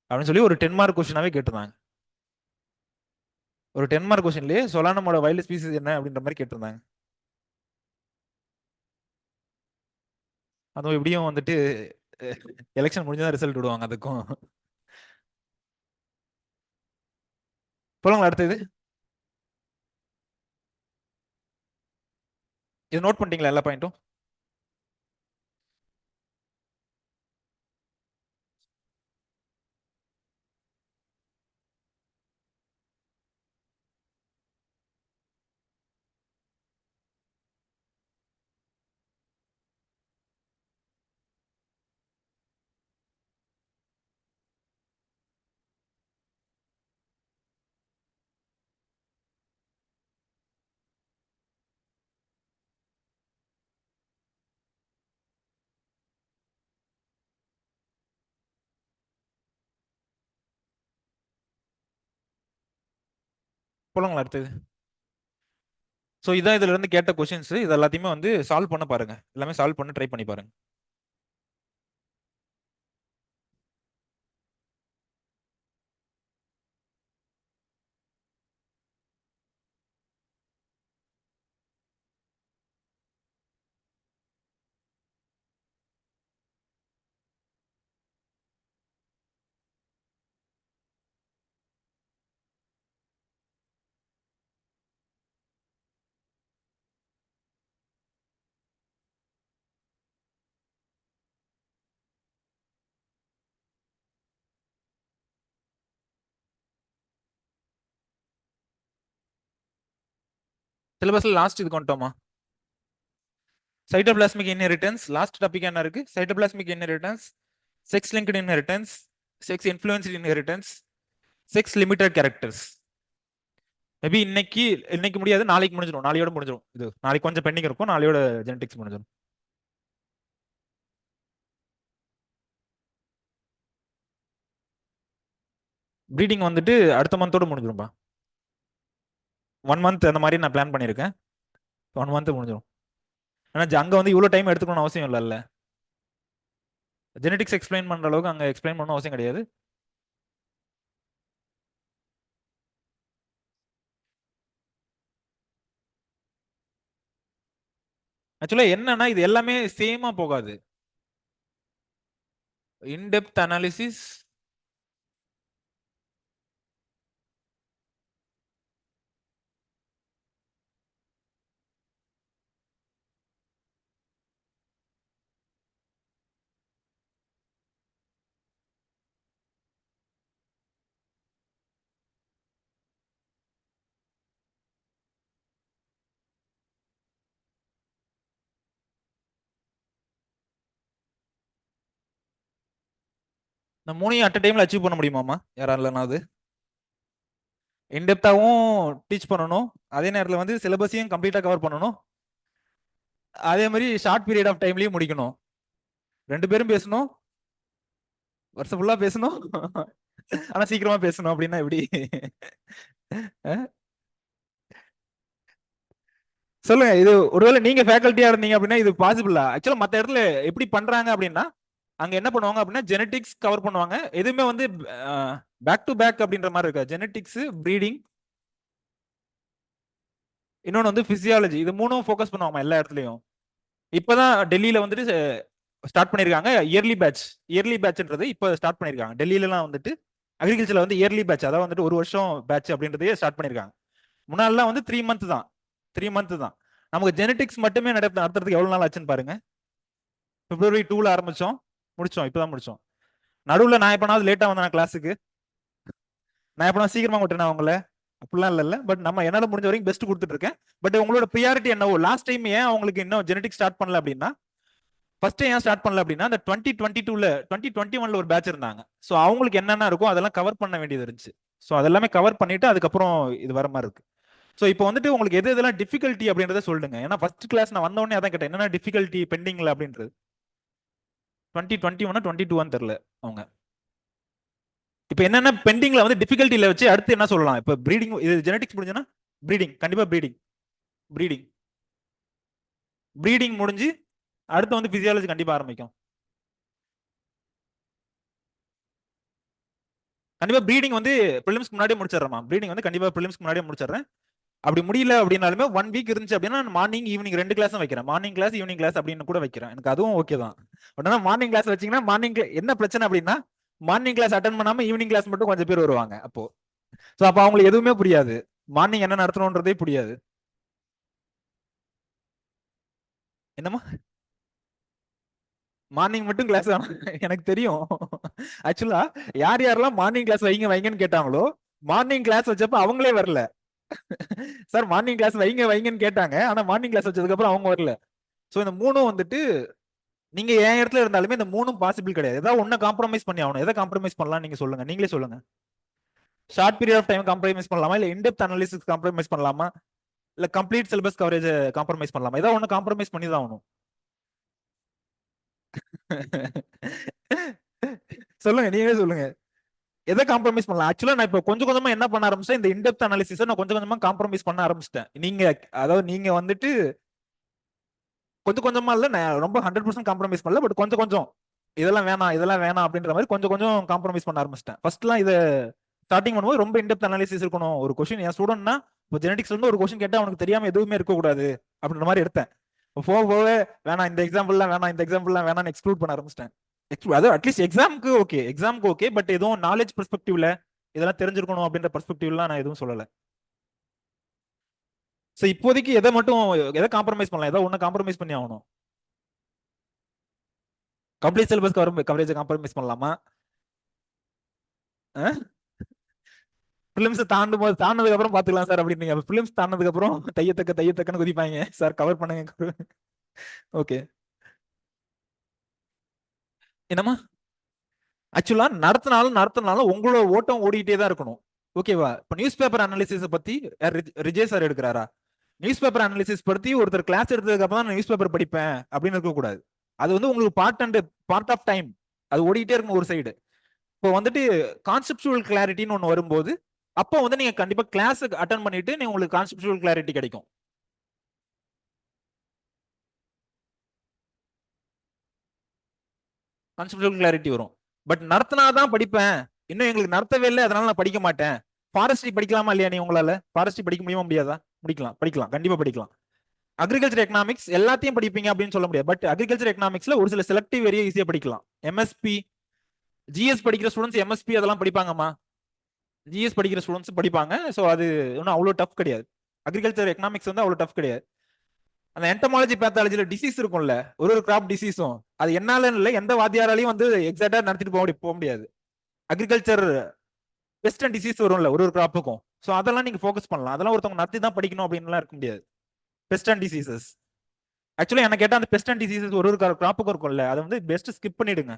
அப்படின்னு சொல்லி ஒரு 10 மார்க் கொஸ்டினாவே கேட்டிருந்தாங்க. ஒரு 10 மார்க் கொஸ்டின்லயே சொலானமோட வைல்டு ஸ்பீசிஸ் என்ன அப்படின்ற மாதிரி கேட்டிருந்தாங்க. அதுவும் எப்படியும் வந்துட்டு எலெக்ஷன் முடிஞ்சதான் ரிசல்ட் விடுவாங்க அதுக்கும். போலாங்களா அடுத்தது? இது நோட் பண்ணிட்டீங்களா எல்லா பாயிண்ட்டும்? போலாங்களா அடுத்தது? ஸோ இதான் இதுல இருந்து கேட்ட கொஸ்டின்ஸ், இது எல்லாத்தையுமே வந்து சால்வ் பண்ண பாருங்க, எல்லாமே சால்வ் பண்ண ட்ரை பண்ணி பாருங்க. சிலபஸ்ல லாஸ்ட் இது கொண்டோமா? சைட்டோபிளாஸ்மிக் இன்ஹெரிட்டன்ஸ் லாஸ்ட் டாபிக் என்ன இருக்கு? Cytoplasmic inheritance, sex linked inheritance, sex influenced inheritance, sex limited characters. Maybe இன்னைக்கு இன்னைக்கு முடியாது, நாளைக்கு முடிஞ்சிடும், நாளையோட முடிஞ்சிடும். இது நாளைக்கு கொஞ்சம் பெண்டிங் இருக்கும், நாளையோட ஜெனடிக்ஸ் முடிஞ்சிடும். ப்ரீடிங் வந்துட்டு அடுத்த மந்தோட முடிஞ்சிடும்பா. 1 மந்த் அந்த மாதிரி நான் பிளான் பண்ணியிருக்கேன். 1 மந்த் முடிஞ்சிடும். ஏன்னா அங்க வந்து இவ்வளோ டைம் எடுத்துக்கணும்னு அவசியம் இல்லைல்ல. ஜெனடிக்ஸ் எக்ஸ்பிளைன் பண்ற அளவுக்கு அங்க எக்ஸ்பிளைன் பண்ணணும் அவசியம் கிடையாது. ஆக்சுவலா என்னன்னா இது எல்லாமே சேமா போகாது. இன்டெப்த் அனாலிசிஸ், இந்த மூணையும் அட் டைம்ல அச்சீவ் பண்ண முடியுமாமா யாராலனாவது? இன்டெப்த்தாவும் டீச் பண்ணணும், அதே நேரத்தில் வந்து சிலபஸையும் கம்ப்ளீட்டா கவர் பண்ணணும், அதே மாதிரி ஷார்ட் பீரியட் ஆஃப் டைம்லயும் முடிக்கணும். 2 பேரும் பேசணும், வருஷம் ஃபுல்லா பேசணும், ஆனா சீக்கிரமா பேசணும். அப்படின்னா எப்படி? சொல்லுங்க. இது ஒருவேளை நீங்க ஃபேக்கல்ட்டியா இருந்தீங்க அப்படின்னா இது பாசிபிளா? ஆக்சுவலா மத்த இடத்துல எப்படி பண்றாங்க அப்படின்னா, அங்க என்ன பண்ணுவாங்க அப்படின்னா ஜெனடிக்ஸ் கவர் பண்ணுவாங்க. எதுவுமே வந்து பேக் டு பேக் அப்படின்ற மாதிரி இருக்கா? ஜெனடிக்ஸ், ப்ரீடிங், இன்னொன்னு வந்து பிசியாலஜி, இது மூணும் ஃபோக்கஸ் பண்ணுவாங்க எல்லா இடத்துலயும். இப்பதான் டெல்லியில வந்துட்டு ஸ்டார்ட் பண்ணிருக்காங்க இயர்லி பேட்ச். இயர்லி பேட்ச்ன்றது இப்போ ஸ்டார்ட் பண்ணிருக்காங்க டெல்லியிலலாம் வந்துட்டு. அக்ரிகல்ச்சர்ல வந்து இயர்லி பேட்ச், அதாவது வந்துட்டு 1 வருஷம் பேட்ச் அப்படின்றதே ஸ்டார்ட் பண்ணிருக்காங்க. முன்னாடிலாம் வந்து 3 மந்த் தான், 3 மந்த் தான். நமக்கு ஜெனடிக்ஸ் மட்டுமே நடத்துறதுக்கு எவ்வளவு நாள் ஆச்சுன்னு பாருங்க. February 2ல ஆரம்பிச்சோம், முடிச்சோம், இப்பதான் முடிச்சோம். நடுவுல நான் எப்பனாவது லேட்டா வந்தேன் கிளாஸுக்கு? நான் எப்பனா சீக்கிரமா விட்டேனா உங்களை? அப்படிலாம் இல்ல. பட் நம்ம என்னால முடிஞ்ச வரைக்கும் பெஸ்ட் கொடுத்துட்டு இருக்கேன். பட் உங்களோட ப்ரியாரிட்டி என்னவோ, லாஸ்ட் டைம் ஏன் அவங்களுக்கு இன்னும் ஜெனடிக் ஸ்டார்ட் பண்ணல அப்படின்னா, ஃபர்ஸ்ட் ஏன் ஸ்டார்ட் பண்ணல அப்படின்னா, அந்த 2022ல 2021ல ஒரு பேட்ச் இருந்தாங்க. ஸோ அவங்களுக்கு என்னென்ன இருக்கும் அதெல்லாம் கவர் பண்ண வேண்டியது இருந்துச்சு. ஸோ அதெல்லாமே கவர் பண்ணிட்டு அதுக்கப்புறம் இது வர மாதிரி இருக்கு. ஸோ இப்போ வந்துட்டு உங்களுக்கு எது எதெல்லாம் டிஃபிகல்ட்டி அப்படின்றத சொல்லுங்க. ஏன்னா ஃபர்ஸ்ட் கிளாஸ் நான் வந்த உடனே அதான் கேட்டேன், என்னென்ன டிஃபிகல்ட்டி பெண்டிங்ல அப்படின்றது. 2021 22 தெரியல அவங்க. இப்போ என்னென்ன பெண்டிங்ல வந்து டிஃபிகல்ட்டில வச்சு அடுத்து என்ன சொல்லலாம்? இப்போ ப்ரீடிங், இது ஜெனடிக்ஸ் முடிஞ்சுன்னா ப்ரீடிங், கண்டிப்பா ப்ரீடிங், ப்ரீடிங், ப்ரீடிங் முடிஞ்சு அடுத்து வந்து பிசியாலஜி கண்டிப்பா ஆரம்பிக்கும். கண்டிப்பா ப்ரீடிங் வந்து ப்ரிலிம்ஸ்க்கு முன்னாடியே முடிச்சிடறேன். ப்ரீடிங் வந்து கண்டிப்பா ப்ரிலிம்ஸ்க்கு முன்னாடியே முடிச்சிடறேன். அப்படி முடியல அப்படின்னாலுமே 1 வீக் இருந்துச்சு அப்படின்னா மார்னிங் ஈவினிங் 2 கிளாஸும் வைக்கிறேன். மார்னிங் கிளாஸ் ஈவினிங் கிளாஸ் அப்படின்னு கூட வைக்கிறேன். எனக்கு அதுவும் ஓகே தான். பட் ஆனால் மார்னிங் கிளாஸ் வச்சீங்கன்னா மார்னிங் என்ன பிரச்சனை அப்படின்னா, மார்னிங் கிளாஸ் அட்டன் பண்ணாம ஈவினிங் கிளாஸ் மட்டும் கொஞ்சம் பேர் வருவாங்க. அப்போ ஸோ அப்போ அவங்களுக்கு எதுவுமே புரியாது, மார்னிங் என்ன நடத்தணுன்றதே புரியாது. என்னமா மார்னிங் மட்டும் கிளாஸ் எனக்கு தெரியும். ஆக்சுவலா யார் யாரெல்லாம் மார்னிங் கிளாஸ் வைங்க வைங்கன்னு கேட்டாங்களோ, மார்னிங் கிளாஸ் வச்சப்ப அவங்களே வரல. சார் மார்னிங் கிளாஸ் வைங்க வைங்கன்னு கேட்டாங்க, ஆனா மார்னிங் கிளாஸ் வச்சதுக்கு அப்புறம் அவங்க வரல. ஸோ இந்த மூணும் வந்துட்டு நீங்க என் இடத்துல இருந்தாலுமே இந்த மூணும் பாசிபிள் கிடையாது. ஏதாவது ஒண்ணு காம்ப்ரமைஸ் பண்ணி ஆகணும். எதை காம்ப்ரமைஸ் பண்ணலாம் நீங்க சொல்லுங்க, நீங்களே சொல்லுங்க. Short period of time compromise பண்ணலாமா, இல்ல இன்டெப்த் அனாலிசிஸ் காம்ப்ரமைஸ் பண்ணலாமா, இல்ல கம்ப்ளீட் சிலபஸ் கவரேஜ் காம்ப்ரமைஸ் பண்ணலாமா? ஏதாவது ஒண்ணு காம்ப்ரமைஸ் பண்ணி தான் ஆகணும். சொல்லுங்க, நீங்களே சொல்லுங்க. எதை காம்ப்ரமைஸ் பண்ணலாம்? ஆக்சுவலா நான் இப்போ கொஞ்சம் கொஞ்சமா என்ன பண்ண ஆரம்பிச்சேன், இந்த இன்டெப்த் அனாலிசிஸ் நான் கொஞ்சம் கொஞ்சமா காம்ப்ரமைஸ் பண்ண ஆரம்பிச்சிட்டேன். நீங்க அதாவது நீங்க வந்துட்டு கொஞ்சம் கொஞ்சமா இல்ல, நான் ரொம்ப 100% காம்ப்ரமைஸ் பண்ணல, பட் கொஞ்சம் கொஞ்சம் இதெல்லாம் வேணாம் இதெல்லாம் வேணாம் அப்படின்ற மாதிரி கொஞ்சம் கொஞ்சம் காம்ப்ரமைஸ் பண்ண ஆரம்பிச்சிட்டேன். ஃபர்ஸ்ட்லாம் இதை ஸ்டார்டிங் பண்ணும்போது ரொம்ப இன்டெப்த் அனாலிசிஸ் இருக்கணும். ஒரு கொஸ்டின் என் ஸ்டூடெண்ட்னா இப்போ ஜெனடிக்ஸ்ல இருந்து ஒரு கொஸ்டின் கேட்டா அவனுக்கு தெரியாம எதுவுமே இருக்கக்கூடாது அப்படின்ற மாதிரி எடுத்தேன். போக போக வேணாம், இந்த எக்ஸாம்பிள்லாம் வேணாம், இந்த எக்ஸாம்பிள்லாம் வேணாம்னு எக்ஸ்க்ளூட் பண்ண ஆரம்பிச்சிட்டேன். அது அட்லீஸ்ட் எக்ஸாமுக்கு ஓகே, எக்ஸாமுக்கு ஓகே, பட் எதுவும் நாலேஜ் பெர்ஸ்பெக்டிவ்ல இதெல்லாம் தெரிஞ்சிருக்கணும் அப்படின்ற பெர்ஸ்பெக்டிவ்லாம் நான் எதுவும் சொல்லல. ஸோ இப்போதைக்கு எதை மட்டும் எதை காம்ப்ரமைஸ் பண்ணலாம்? ஏதோ ஒன்று காம்ப்ரமைஸ் பண்ணி ஆகணும். கம்ப்ளீட் சிலபஸ் கவரேஜ் காம்ப்ரமைஸ் பண்ணலாமா? பிலிம்ஸ் தாண்டதுக்கு அப்புறம் பாத்துக்கலாம் சார் அப்படின்னு. பிலிம்ஸ் தாண்டதுக்கு அப்புறம் தையத்தக்கன்னு குதிப்பாங்க சார், கவர் பண்ணுங்க. ஓகே, என்னமா ஆக்சுவலா நடத்தினாலும் உங்களோட ஓட்டம் ஓடிட்டே தான் இருக்கணும். ஓகேவா? இப்ப நியூஸ் பேப்பர் அனாலிசிஸ் பத்தி ரிஜய் சார் எடுக்கிறாரா? நியூஸ் பேப்பர் அனாலிசிஸ் பத்தி ஒருத்தர் கிளாஸ் எடுத்ததுக்கு அப்புறம் நான் நியூஸ் பேப்பர் படிப்பேன் அப்படின்னு இருக்க கூடாது. அது வந்து உங்களுக்கு பார்ட் ஆஃப் டைம், அது ஓடிட்டே இருக்கும் ஒரு சைடு. இப்போ வந்துட்டு கான்செப்சுவல் கிளாரிட்டின்னு ஒன்று வரும்போது அப்போ வந்து நீங்க கண்டிப்பா கிளாஸுக்கு அட்டன் பண்ணிட்டு நீங்க உங்களுக்கு கான்செப்சுவல் கிளாரிட்டி கிடைக்கும். கான்செப்சுவல் கிளாரிட்டி வரும். பட் நடத்தினாதான் படிப்பேன், இன்னும் எங்களுக்கு நடத்தவே இல்லை அதனால நான் படிக்க மாட்டேன். ஃபாரஸ்ட்ரி படிக்கலாமா இல்லையா? நீ உங்களால ஃபாரஸ்ட்ரி படிக்க முடியுமா முடியாதா? படிக்கலாம், கண்டிப்பா படிக்கலாம். அக்ரிகல்ச்சர் எக்கனாமிக்ஸ் எல்லாத்தையும் படிப்பீங்க அப்படின்னு சொல்ல முடியாது. பட் அக்ரிகல்ச்சர் எக்கனாமிக்ஸ்ல ஒரு சில செலக்டிவ் ஏரியா ஈஸியா படிக்கலாம். எம்எஸ்பி ஜிஎஸ் படிக்கிற ஸ்டூடெண்ட்ஸ் எம்எஸ்பி அதெல்லாம் படிப்பாங்கம்மா. ஜிஎஸ் படிக்கிற ஸ்டூடெண்ட்ஸ் படிப்பாங்க. ஸோ அது ஒன்றும் அவ்வளோ டஃப் கிடையாது. அக்ரிகல்ச்சர் எக்கனாமிக்ஸ் வந்து அவ்வளோ டஃப் கிடையாது. அந்த என்டமாலஜி பேத்தாலஜில டிசீஸ் இருக்கும்ல, ஒரு கிராப் டிசீஸும் அது என்னால இல்லை எந்த வாத்தியாராலையும் வந்து எக்ஸாக்டா நடத்திட்டு போக முடியாது. அக்ரிகல்ச்சர் பெஸ்ட் அண்ட் டிசீஸ் வரும்ல ஒரு கிராப்புக்கும். ஸோ அதெல்லாம் நீங்க ஃபோக்கஸ் பண்ணலாம். அதெல்லாம் ஒருத்தவங்க நடத்தி தான் படிக்கணும் அப்படின்லாம் இருக்க முடியாது. பெஸ்ட் அண்ட் டிசீசஸ் ஆக்சுவலி என்ன கேட்டா அந்த பெஸ்ட் அண்ட் டிசீசஸ் ஒரு கிராப்புக்கும் இருக்கும்ல, அதை வந்து பெஸ்ட் ஸ்கிப் பண்ணிடுங்க.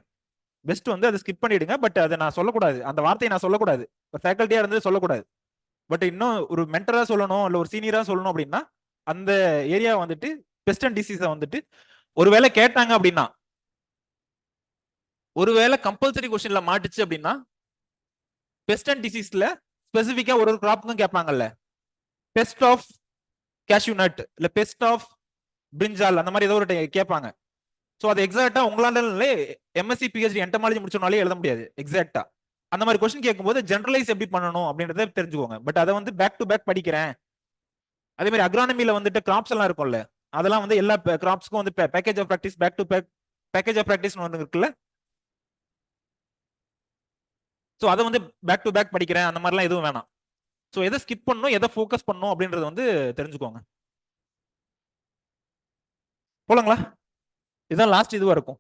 பெஸ்ட் வந்து அதை ஸ்கிப் பண்ணிடுங்க. பட் அதை நான் சொல்லக்கூடாது, அந்த வார்த்தையை நான் சொல்லக்கூடாது, ஃபேக்கல்ட்டியா இருந்து சொல்லக்கூடாது. பட் இன்னும் ஒரு மென்டரா சொல்லணும் இல்ல ஒரு சீனியரா சொல்லணும் அப்படின்னா அந்த ஏரியா வந்துட்டு பெஸ்ட் அண்ட் டிசீஸை வந்துட்டு ஒருவேளை கேட்டாங்க அப்படின்னா, ஒருவேளை கம்பல்சரி கொஸ்டின்ல மாட்டுச்சு அப்படின்னா பெஸ்ட் அண்ட் டிசீஸ்ல ஸ்பெசிபிக்கா ஒரு கிராப்புக்கும் கேட்பாங்கல்ல, பெஸ்ட் ஆஃப் கேஷ்யூ நட் இல்ல பெஸ்ட் ஆஃப் பிரிஞ்சால் அந்த மாதிரி ஏதோ ஒரு கேட்பாங்க. ஸோ அது எக்ஸாக்டா உங்களால எம்எஸ்சி பிஹெச்டி என்டமாலஜி முடிச்சோம்னாலே எழுத முடியாது எக்ஸாக்டா. அந்த மாதிரி கொஸ்டின் கேட்கும்போது ஜெனரலைஸ் எப்படி பண்ணணும் அப்படின்றத தெரிஞ்சுக்கோங்க. பட் அதை வந்து பேக் டு பேக் படிக்கிறேன். அதே மாதிரி அக்ரானமில வந்துட்டு கிராப்ஸ் எல்லாம் இருக்கும்ல, அதெல்லாம் வந்து எல்லா கிராப்ஸ்க்கும் வந்து package of practice back to package of practice ஒன்று இருக்குல்ல. ஸோ அதை வந்து பேக் டு பேக் படிக்கிறேன் அந்த மாதிரிலாம் எதுவும் வேணாம். ஸோ எதை ஸ்கிப் பண்ணணும் எதை ஃபோக்கஸ் பண்ணணும் அப்படின்றது வந்து தெரிஞ்சுக்கோங்க. போலாங்களா? இதுதான் லாஸ்ட் இதுவா இருக்கும்.